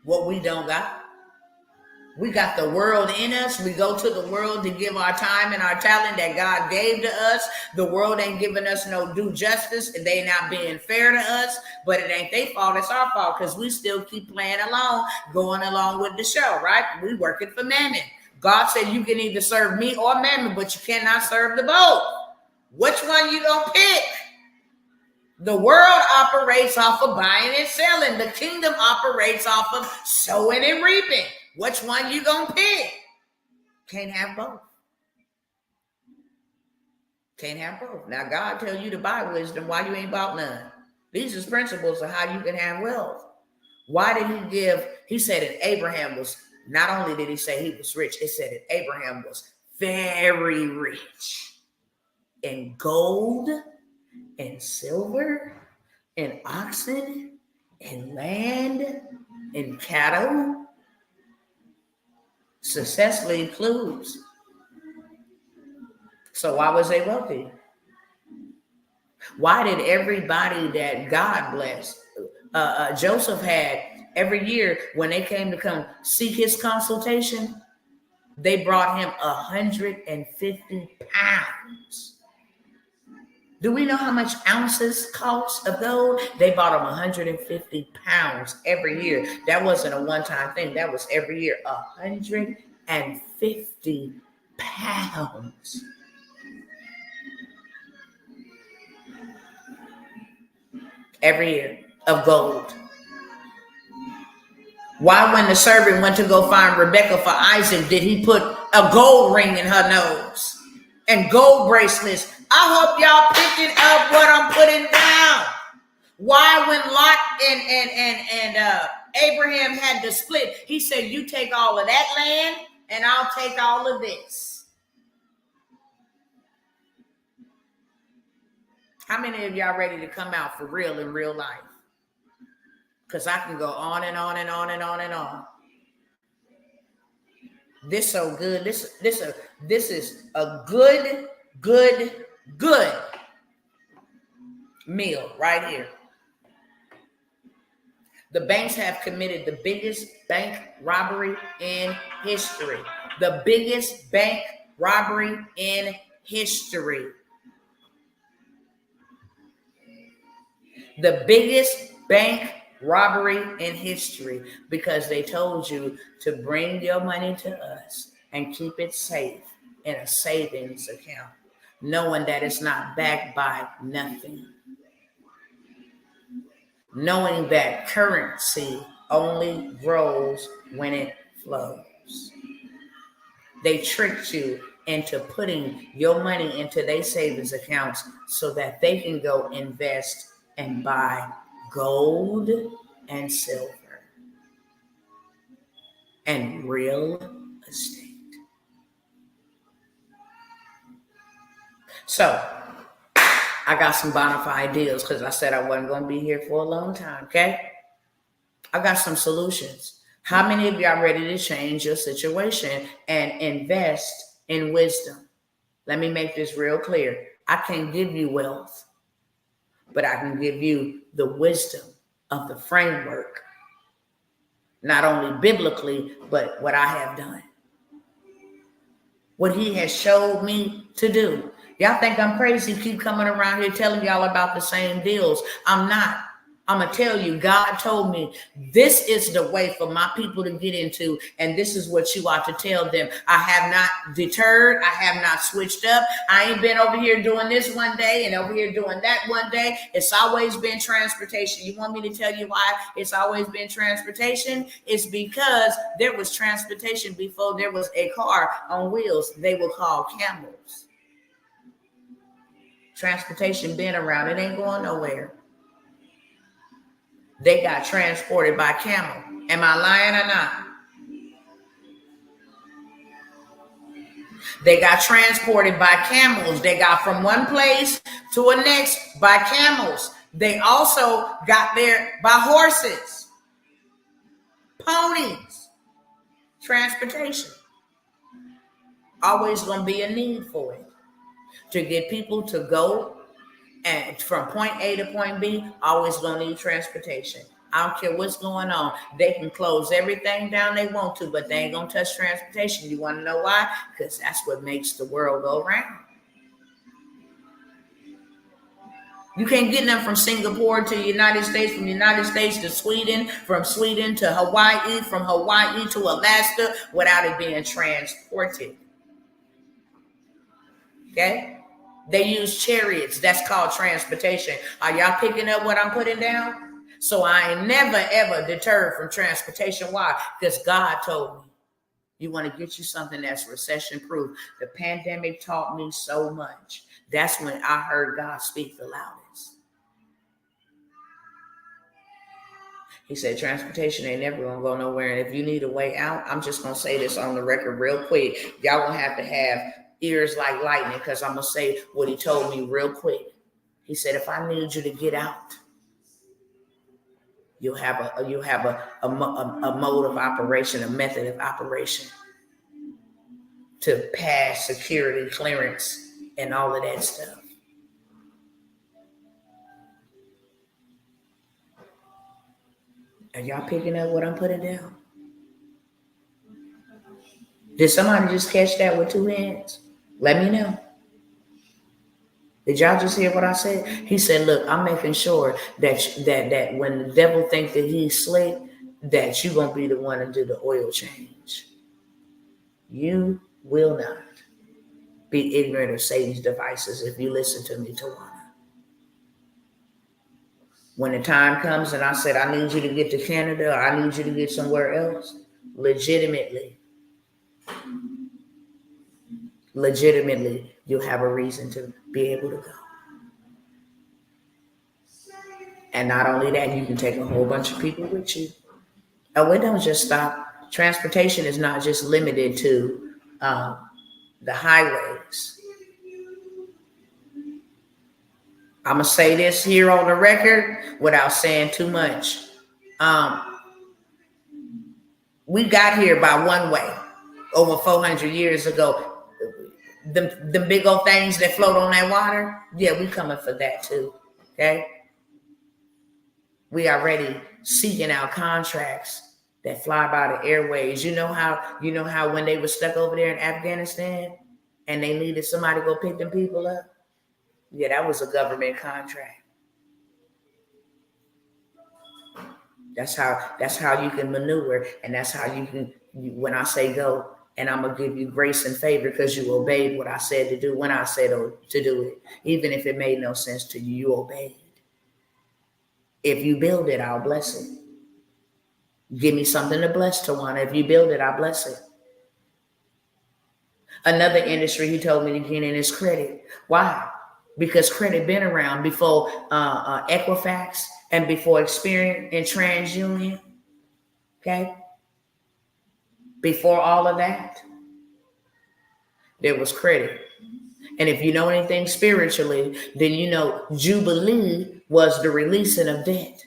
What we don't got. We got the world in us. We go to the world to give our time and our talent that God gave to us. The world ain't giving us no due justice, and they not being fair to us. But it ain't their fault. It's our fault because we still keep playing along, going along with the show, right? We working for mammon. God said you can either serve me or mammon, but you cannot serve the both. Which one you gonna pick? The world operates off of buying and selling. The kingdom operates off of sowing and reaping. Which one you gonna pick? Can't have both. Now, God tell you to buy wisdom. Why you ain't bought none? These is principles of how you can have wealth. Why did he give? He said that Abraham was, not only did he say he was rich, it said that Abraham was very rich in gold and silver and oxen and land and cattle. Successfully includes. So why was they wealthy? Why did everybody that God blessed, Joseph had every year when they came to come seek his consultation, they brought him 150 pounds. Do we know how much ounces cost of gold? They bought him 150 pounds every year. That wasn't a one-time thing. That was every year, 150 pounds. every year of gold. Why, when the servant went to go find Rebecca for Isaac, did he put a gold ring in her nose and gold bracelets? I hope y'all picking up what I'm putting down. Why, when Lot and Abraham had to split, he said, you take all of that land and I'll take all of this. How many of y'all ready to come out for real in real life? Because I can go on and on and on and on and on. This so good. This is a good meal right here. The banks have committed the biggest bank robbery in history. The biggest bank robbery in history. The biggest bank robbery in history, because they told you to bring your money to us and keep it safe in a savings account, knowing that it's not backed by nothing. Knowing that currency only grows when it flows. They tricked you into putting your money into their savings accounts so that they can go invest and buy gold and silver and real estate. So I got some bona fide deals because I said I wasn't going to be here for a long time, okay? I got some solutions. How many of y'all ready to change your situation and invest in wisdom? Let me make this real clear. I can't give you wealth, but I can give you the wisdom of the framework, not only biblically, but what I have done. What he has showed me to do. Y'all think I'm crazy, keep coming around here telling y'all about the same deals. I'm not. I'm going to tell you, God told me this is the way for my people to get into, and this is what you ought to tell them. I have not deterred. I have not switched up. I ain't been over here doing this one day and over here doing that one day. It's always been transportation. You want me to tell you why it's always been transportation? It's because there was transportation before there was a car on wheels. They were called camels. Transportation been around. It ain't going nowhere. They got transported by camel. Am I lying or not? They got transported by camels. They got from one place to a next by camels. They also got there by horses, ponies, transportation. Always going to be a need for it. To get people to go and from point A to point B, always going to need transportation. I don't care what's going on. They can close everything down they want to, but they ain't going to touch transportation. You want to know why? Because that's what makes the world go round. You can't get them from Singapore to the United States, from the United States to Sweden, from Sweden to Hawaii, from Hawaii to Alaska without it being transported. Okay? They use chariots. That's called transportation. Are y'all picking up what I'm putting down? So I ain't never, ever deterred from transportation. Why? Because God told me, you want to get you something that's recession proof. The pandemic taught me so much. That's when I heard God speak the loudest. He said, transportation ain't never going to go nowhere. And if you need a way out, I'm just going to say this on the record real quick. Y'all going to have ears like lightning, because I'm going to say what he told me real quick. He said, if I need you to get out, you'll have a mode of operation, a method of operation to pass security clearance and all of that stuff. Are y'all picking up what I'm putting down? Did somebody just catch that with two hands? Let me know. Did y'all just hear what I said? He said, look, I'm making sure that when the devil thinks that he's slick, that you're going to be the one to do the oil change. You will not be ignorant of Satan's devices if you listen to me, Tawana. When the time comes and I said, I need you to get to Canada, or I need you to get somewhere else, legitimately, you'll have a reason to be able to go. And not only that, you can take a whole bunch of people with you. Oh, it don't just stop. Transportation is not just limited to the highways. I'm going to say this here on the record without saying too much. We got here by one way over 400 years ago. The big old things that float on that water, yeah, we coming for that too, okay? We already seeking out contracts that fly by the airways. You know how when they were stuck over there in Afghanistan and they needed somebody to go pick them people up? Yeah, that was a government contract. That's how you can maneuver, and that's how you can, when I say go, and I'm going to give you grace and favor because you obeyed what I said to do when I said to do it. Even if it made no sense to you, you obeyed. If you build it, I'll bless it. Give me something to bless, Tawana. If you build it, I'll bless it. Another industry he told me to get in is credit. Why? Because credit been around before Equifax and before Experian and TransUnion. Okay? Before all of that, there was credit. And if you know anything spiritually, then you know Jubilee was the releasing of debt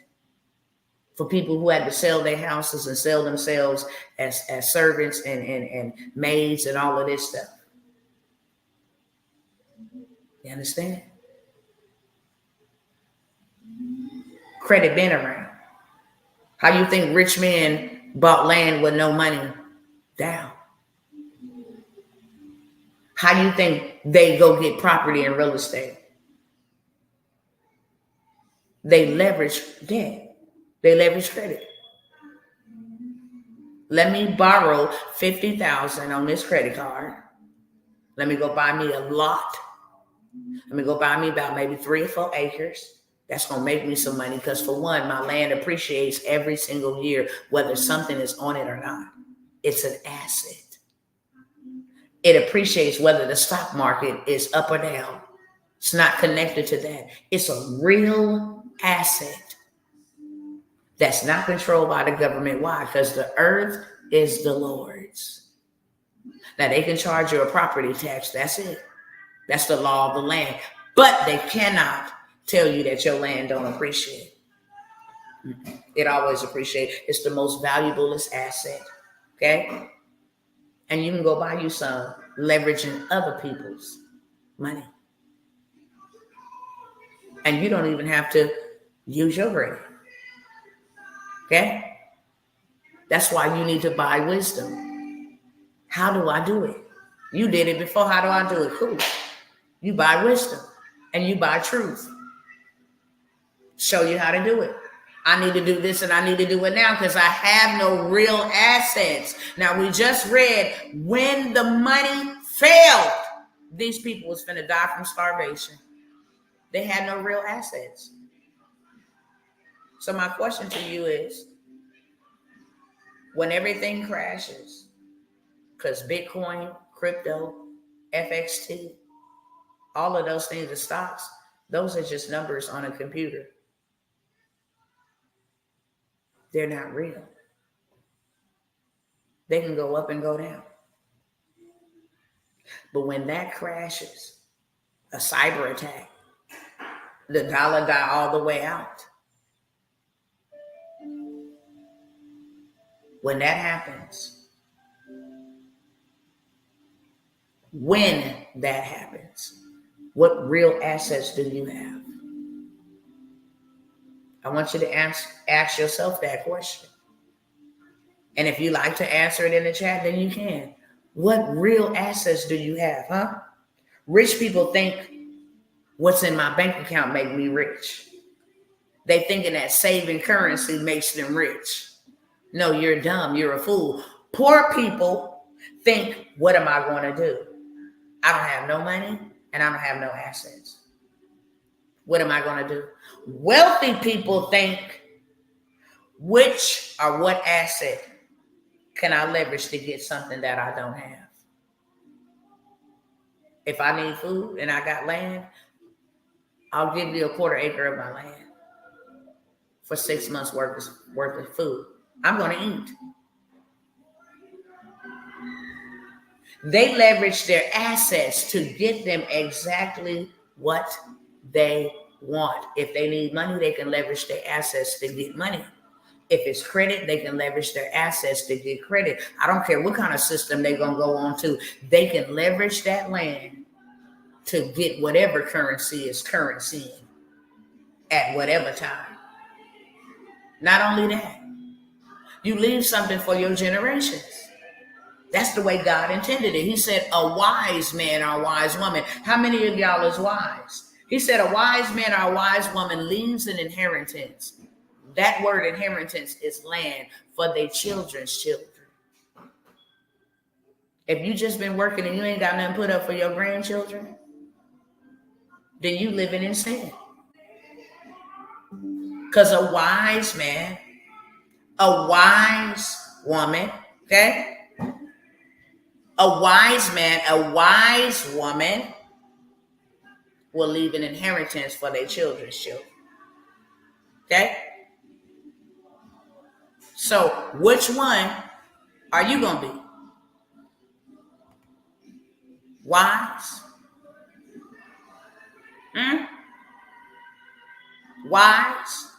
for people who had to sell their houses and sell themselves as servants and maids and all of this stuff. You understand? Credit been around. How you think rich men bought land with no money down? How do you think they go get property and real estate? They leverage debt. They leverage credit. Let me borrow $50,000 on this credit card. Let me go buy me a lot. Let me go buy me about maybe 3 or 4 acres. That's going to make me some money because, for one, my land appreciates every single year, whether something is on it or not. It's an asset. It appreciates whether the stock market is up or down. It's not connected to that. It's a real asset that's not controlled by the government. Why? Because the earth is the Lord's. Now, they can charge you a property tax. That's it. That's the law of the land. But they cannot tell you that your land don't appreciate. It always appreciates. It's the most valuablest asset. Okay? And you can go buy you some leveraging other people's money. And you don't even have to use your credit. Okay? That's why you need to buy wisdom. How do I do it? You did it before. How do I do it? Cool. You buy wisdom and you buy truth. Show you how to do it. I need to do this and I need to do it now because I have no real assets. Now, we just read when the money failed, these people was finna die from starvation. They had no real assets. So my question to you is, when everything crashes, because Bitcoin, crypto, FXT, all of those things are stocks, those are just numbers on a computer. They're not real. They can go up and go down. But when that crashes, a cyber attack, the dollar got all the way out. When that happens, what real assets do you have? I want you to ask yourself that question. And if you like to answer it in the chat, then you can. What real assets do you have, huh? Rich people think what's in my bank account make me rich. They thinking that saving currency makes them rich. No, you're dumb. You're a fool. Poor people think, what am I going to do? I don't have no money and I don't have no assets. What am I going to do? Wealthy people think, which or what asset can I leverage to get something that I don't have? If I need food and I got land, I'll give you a 1/4 acre of my land for 6 months worth of food. I'm going to eat. They leverage their assets to get them exactly what they want. If they need money, they can leverage their assets to get money. If it's credit, they can leverage their assets to get credit. I don't care what kind of system they're going to go on to. They can leverage that land to get whatever currency is currency at whatever time. Not only that, you leave something for your generations. That's the way God intended it. He said a wise man or a wise woman. How many of y'all is wise? He said a wise man or a wise woman leaves an inheritance. That word inheritance is land for their children's children. If you just been working and you ain't got nothing put up for your grandchildren, then you living in sin. Because a wise man, a wise woman, okay? A wise man, a wise woman will leave an inheritance for their children's children. Okay? So which one are you going to be? Wise? Wise?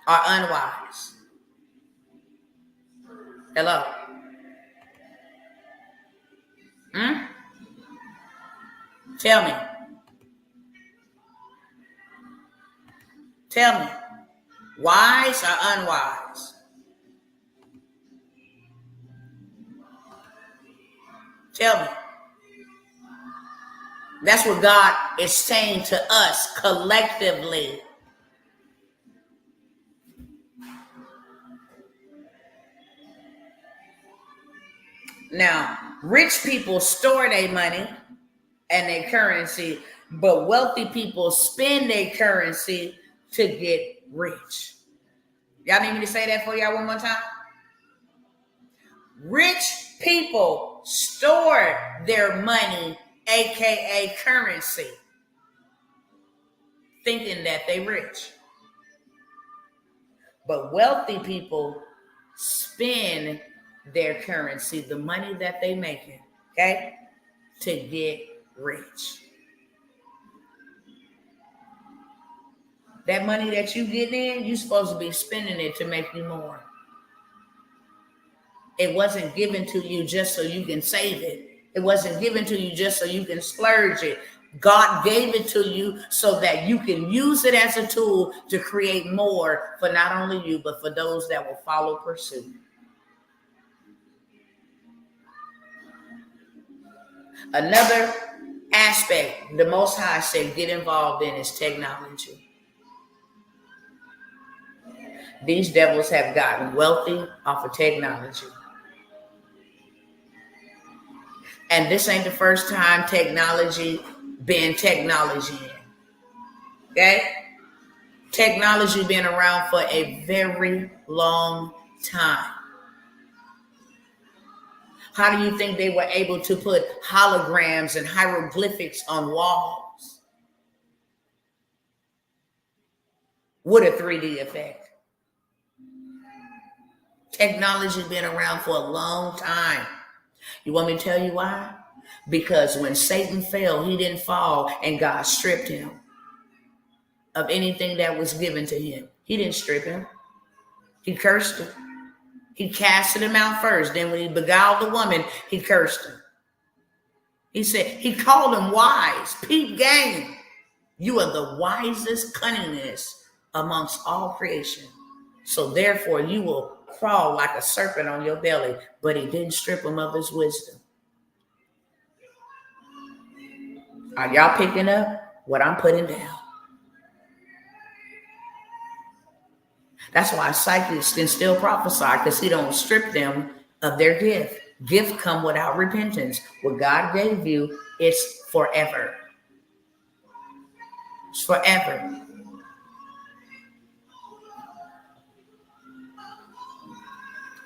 Or unwise? Hello? Tell me. Tell me. Wise or unwise? Tell me. That's what God is saying to us collectively. Now, rich people store their money and their currency, but wealthy people spend their currency to get rich. Y'all need me to say that for y'all one more time? Rich people store their money, aka currency, thinking that they rich. But wealthy people spend their currency, the money that they making, okay, to get rich. That money that you get in, you're supposed to be spending it to make you more. It wasn't given to you just so you can save it. It wasn't given to you just so you can splurge it. God gave it to you so that you can use it as a tool to create more for not only you, but for those that will follow pursuit. Another aspect the Most High said get involved in is technology. These devils have gotten wealthy off of technology. And this ain't the first time technology been technology. Okay? Technology been around for a very long time. How do you think they were able to put holograms and hieroglyphics on walls with a 3D effect? Technology been around for a long time. You want me to tell you why? Because when Satan fell, he didn't fall and God stripped him of anything that was given to him. He didn't strip him. He cursed him. He casted him out first. Then when he beguiled the woman, he cursed him. He said, he called him wise. Peep game. You are the wisest cunningness amongst all creation. So therefore you will crawl like a serpent on your belly. But he didn't strip him of his wisdom. Are y'all picking up what I'm putting down? That's why psychics can still prophesy, because he don't strip them of their gift. Gift come without repentance. What God gave you It's forever. It's forever.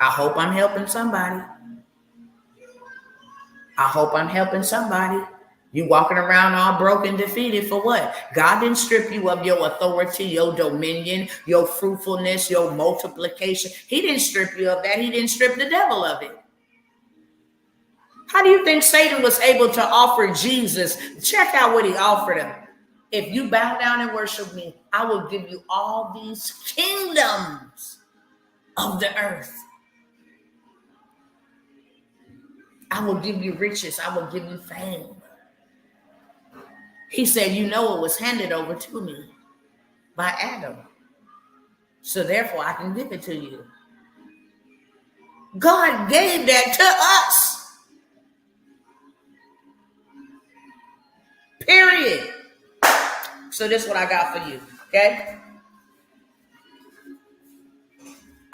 I hope I'm helping somebody. I hope I'm helping somebody. You walking around all broken, defeated for what? God didn't strip you of your authority, your dominion, your fruitfulness, your multiplication. He didn't strip you of that. He didn't strip the devil of it. How do you think Satan was able to offer Jesus? Check out what he offered him. If you bow down and worship me, I will give you all these kingdoms of the earth. I will give you riches. I will give you fame. He said, you know, it was handed over to me by Adam. So therefore, I can give it to you. God gave that to us. Period. So this is what I got for you, okay?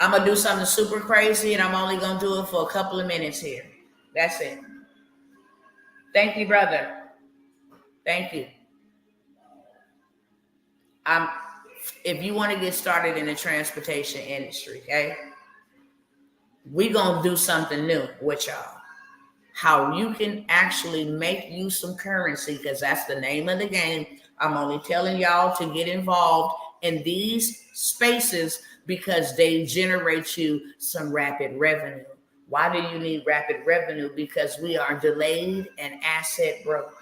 I'm going to do something super crazy, and I'm only going to do it for a couple of minutes here. That's it. Thank you, brother. Thank you. If you want to get started in the transportation industry, okay, we're going to do something new with y'all. How you can actually make you some currency, because that's the name of the game. I'm only telling y'all to get involved in these spaces because they generate you some rapid revenue. Why do you need rapid revenue? Because we are delayed and asset broke.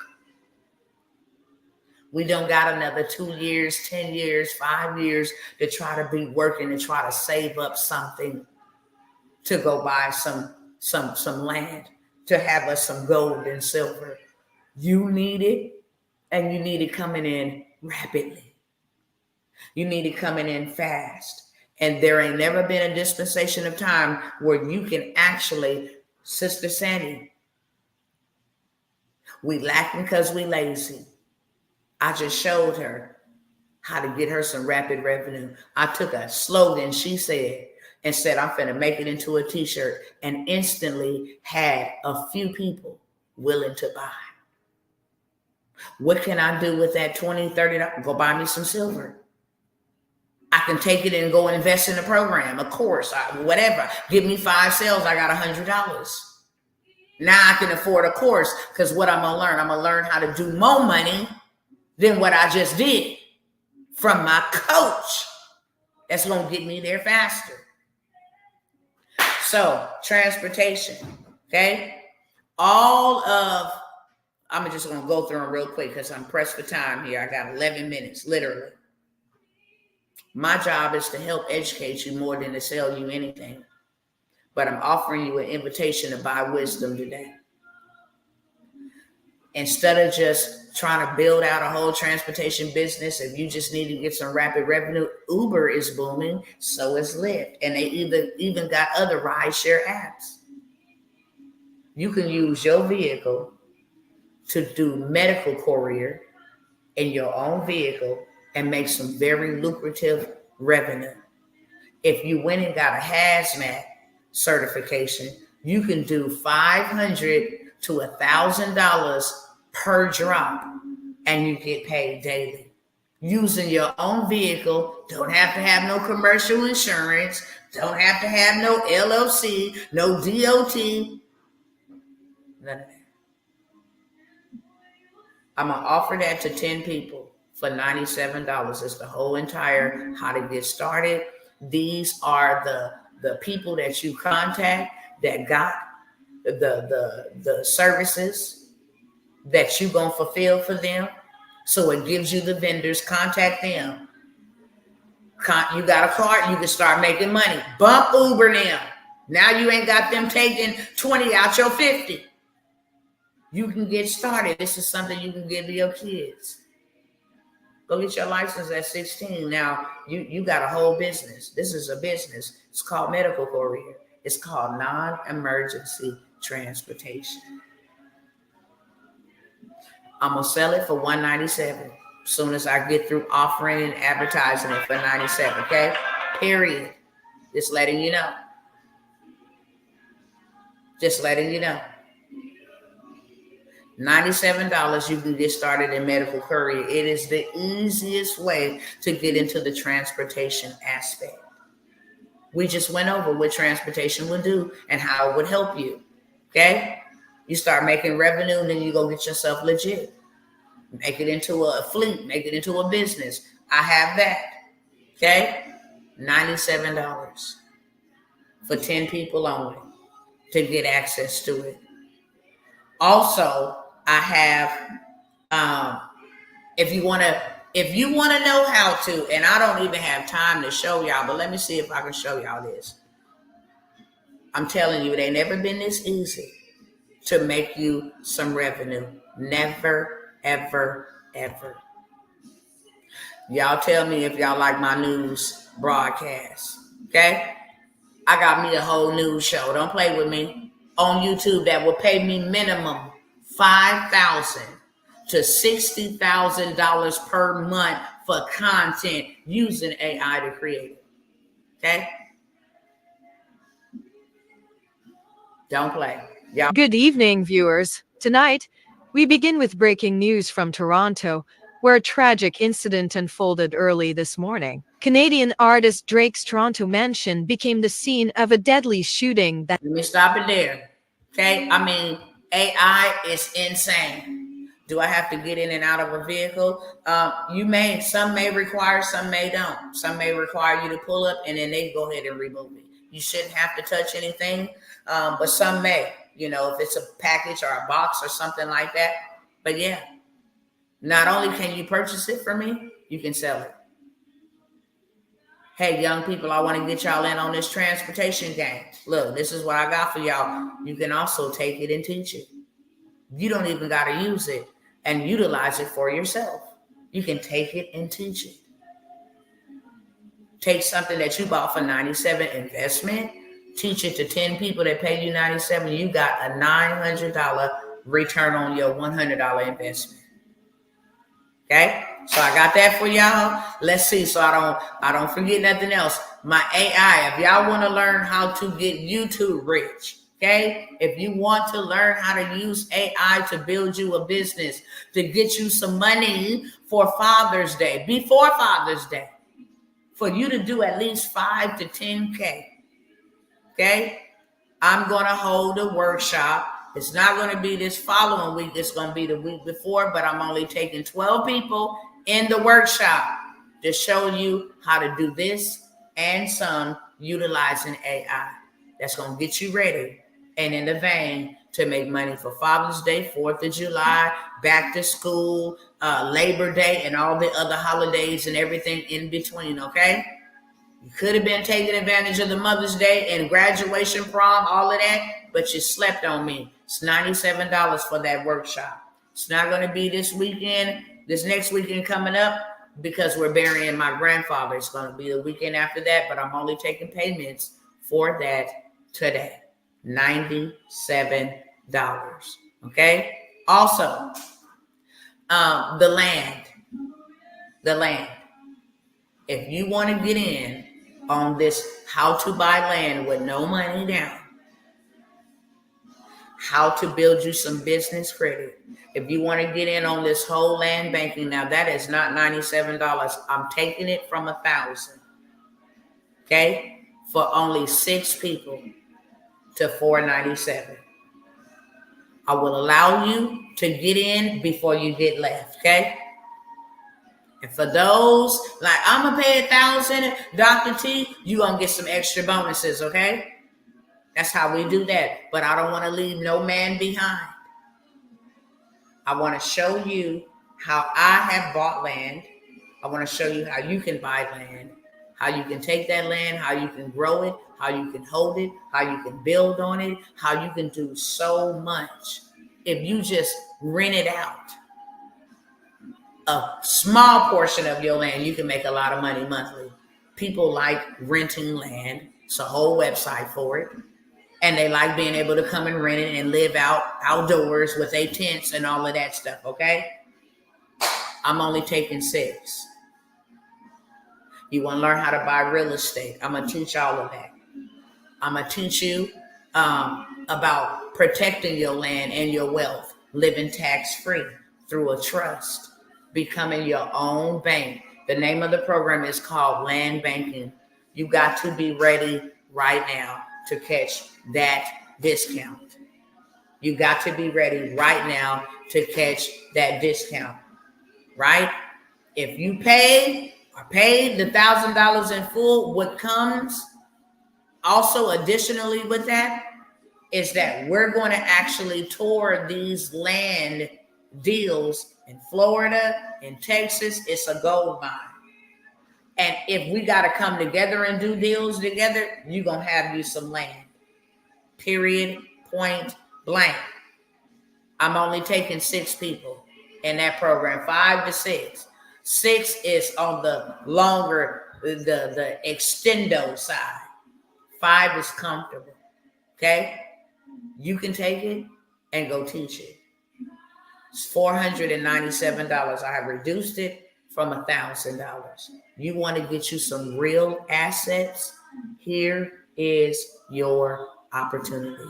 We don't got another 2 years, 10 years, 5 years to try to be working to try to save up something to go buy some land, to have us some gold and silver. You need it, and you need it coming in rapidly. You need it coming in fast. And there ain't never been a dispensation of time where you can actually, Sister Sandy, we lacking because we lazy. I just showed her how to get her some rapid revenue. I took a slogan she said and said, I'm finna make it into a t-shirt, and instantly had a few people willing to buy. What can I do with that $20, $30? Go buy me some silver. I can take it and go invest in a program, a course, whatever. Give me 5 sales, I got $100. Now I can afford a course, because what I'm gonna learn how to do more money than what I just did from my coach. That's gonna get me there faster. So transportation, okay? I'm just gonna go through them real quick because I'm pressed for time here. I got 11 minutes, literally. My job is to help educate you more than to sell you anything. But I'm offering you an invitation to buy wisdom today. Instead of just trying to build out a whole transportation business, if you just need to get some rapid revenue, Uber is booming, so is Lyft. And they even got other rideshare apps. You can use your vehicle to do medical courier in your own vehicle and make some very lucrative revenue. If you went and got a hazmat certification, you can do $500 to $1,000 per drop, and you get paid daily. Using your own vehicle, don't have to have no commercial insurance, don't have to have no LLC, no DOT, none of that. I'm going to offer that to 10 people for $97. It's the whole entire how to get started. These are the people that you contact that got the services that you're going to fulfill for them. So it gives you the vendors, contact them. You got a card, you can start making money. Bump Uber now. Now you ain't got them taking 20 out your 50. You can get started. This is something you can give to your kids. Go get your license at 16. Now you got a whole business. This is a business. It's called medical courier. It's called non-emergency transportation. I'm gonna sell it for $197 as soon as I get through offering and advertising it for $97. Okay, period. Just letting you know. Just letting you know. $97, you can get started in medical courier. It is the easiest way to get into the transportation aspect. We just went over what transportation would do and how it would help you. Okay? You start making revenue, and then you go get yourself legit. Make it into a fleet, make it into a business. I have that. Okay? $97 for 10 people only to get access to it. Also, I have if you want to know how to, and I don't even have time to show y'all, but let me see if I can show y'all this. I'm telling you, it ain't never been this easy to make you some revenue. Never, ever, ever. Y'all tell me if y'all like my news broadcast. Okay? I got me a whole news show. Don't play with me. On YouTube that will pay me minimum $5,000 to $60,000 per month for content using AI to create it. Okay? Don't play. Y'all. Good evening, viewers. Tonight, we begin with breaking news from Toronto, where a tragic incident unfolded early this morning. Canadian artist Drake's Toronto mansion became the scene of a deadly shooting that... Let me stop it there. Okay? I mean, AI is insane. Do I have to get in and out of a vehicle? Some may require, some may don't. Some may require you to pull up and then they go ahead and remove it. You shouldn't have to touch anything, but some may, if it's a package or a box or something like that. But yeah, not only can you purchase it from me, you can sell it. Hey, young people, I want to get y'all in on this transportation game. Look, this is what I got for y'all. You can also take it and teach it. You don't even got to use it and utilize it for yourself. You can take it and teach it. Take something that you bought for $97 investment, teach it to 10 people that pay you $97. You got a $900 return on your $100 investment. Okay, so I got that for y'all. Let's see, so I don't forget nothing else. My AI. If y'all want to learn how to get YouTube rich, okay, if you want to learn how to use AI to build you a business, to get you some money for Father's Day, before Father's Day, for you to do at least 5 to 10K. Okay, I'm going to hold a workshop. It's not going to be this following week. It's going to be the week before, but I'm only taking 12 people in the workshop to show you how to do this and some utilizing AI. That's going to get you ready and in the vein to make money for Father's Day, 4th of July, back to school, Labor Day, and all the other holidays and everything in between, okay? You could have been taking advantage of the Mother's Day and graduation, prom, all of that, but you slept on me. It's $97 for that workshop. It's not going to be this weekend, this next weekend coming up, because we're burying my grandfather. It's going to be the weekend after that, but I'm only taking payments for that today. $97. Okay? Also, the land. If you want to get in on this how to buy land with no money down, how to build you some business credit. If you want to get in on this whole land banking, now that is not $97. I'm taking it from $1,000. Okay? For only 6 people to $497. I will allow you to get in before you get left. Okay? And for those, like, I'm going to pay $1,000, Dr. T, you're going to get some extra bonuses, okay? That's how we do that. But I don't want to leave no man behind. I want to show you how I have bought land. I want to show you how you can buy land, how you can take that land, how you can grow it, how you can hold it, how you can build on it, how you can do so much. If you just rent it out, a small portion of your land, you can make a lot of money monthly. People like renting land. It's a whole website for it. And they like being able to come and rent it and live outdoors with their tents and all of that stuff, okay? I'm only taking 6. You want to learn how to buy real estate? I'm going to teach all of that. I'm going to teach you about protecting your land and your wealth. living tax-free through a trust, becoming your own bank. The name of the program is called Land Banking. You got to be ready right now to catch that discount. You got to be ready right now to catch that discount, right? If you paid the $1,000 in full, what comes also additionally with that is that we're going to actually tour these land deals in Florida, in Texas. It's a gold mine. And if we got to come together and do deals together, you're going to have you some land. Period. Point blank. I'm only taking 6 people in that program, 5 to 6. 6 is on the longer, the extendo side. 5 is comfortable. Okay? You can take it and go teach it. It's $497. I have reduced it from $1,000. You want to get you some real assets? Here is your opportunity.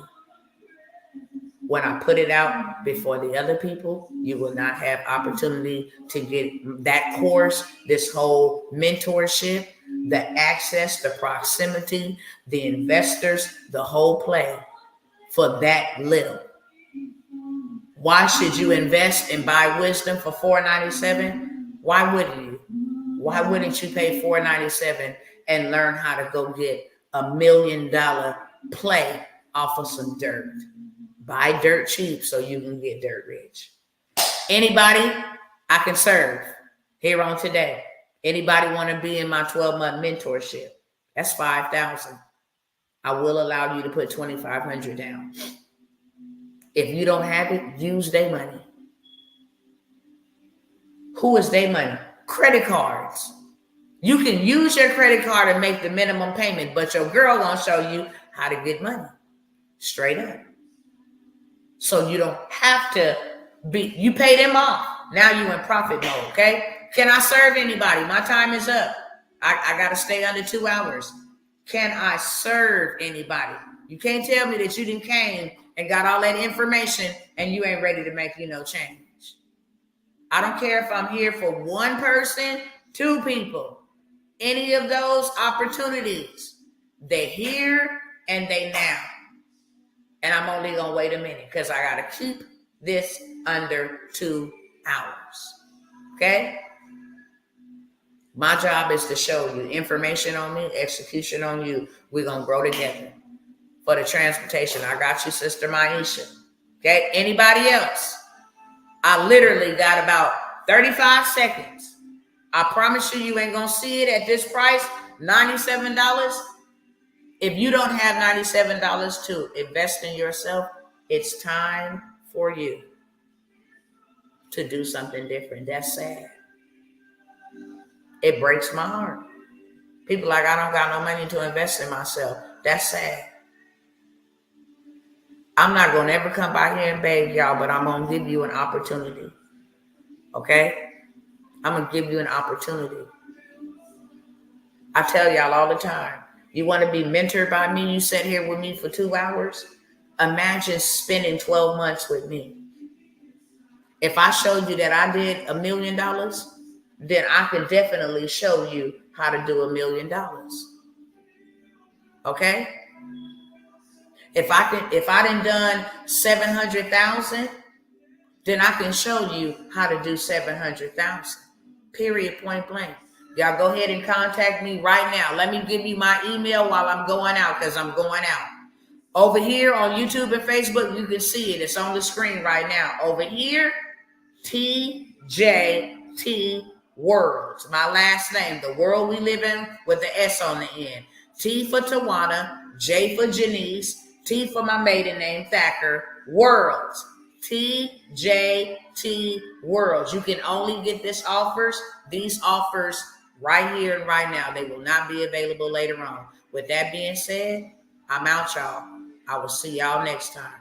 When I put it out before the other people, you will not have opportunity to get that course, this whole mentorship, the access, the proximity, the investors, the whole play for that little. Why should you invest and buy wisdom for $497? Why wouldn't you? Why wouldn't you pay $497 and learn how to go get $1 million play off of some dirt? Buy dirt cheap so you can get dirt rich. Anybody I can serve here on today? Anybody want to be in my 12-month mentorship? That's $5,000. I will allow you to put $2,500 down. If you don't have it, use their money. Who is their money? Credit cards. You can use your credit card and make the minimum payment, but your girl gonna show you how to get money. Straight up. So you don't have to you pay them off. Now you in profit mode, okay? Can I serve anybody? My time is up. I gotta stay under 2 hours. Can I serve anybody? You can't tell me that you didn't came and got all that information and you ain't ready to make change. I don't care if I'm here for 1 person, 2 people. Any of those opportunities, they here and they now. And I'm only going to wait a minute because I got to keep this under 2 hours. Okay? My job is to show you information on me, execution on you. We're going to grow together. For the transportation, I got you, Sister Maisha. Okay? Anybody else? I literally got about 35 seconds. I promise you ain't going to see it at this price, $97. If you don't have $97 to invest in yourself, it's time for you to do something different. That's sad. It breaks my heart. People like, I don't got no money to invest in myself. That's sad. I'm not going to ever come by here and beg y'all, but I'm going to give you an opportunity. Okay? I'm going to give you an opportunity. I tell y'all all the time, you want to be mentored by me? You sit here with me for 2 hours? Imagine spending 12 months with me. If I showed you that I did $1 million, then I can definitely show you how to do $1 million. Okay? If I done 700,000, then I can show you how to do 700,000. Period, point blank. Y'all go ahead and contact me right now. Let me give you my email while I'm going out, because I'm going out. Over here on YouTube and Facebook, you can see it. It's on the screen right now. Over here, TJT Worlds. My last name, the world we live in with the S on the end. T for Tawana, J for Janice, T for my maiden name, Thacker, Worlds. TJT Worlds. You can only get these offers right here and right now. They will not be available later on. With that being said, I'm out, y'all. I will see y'all next time.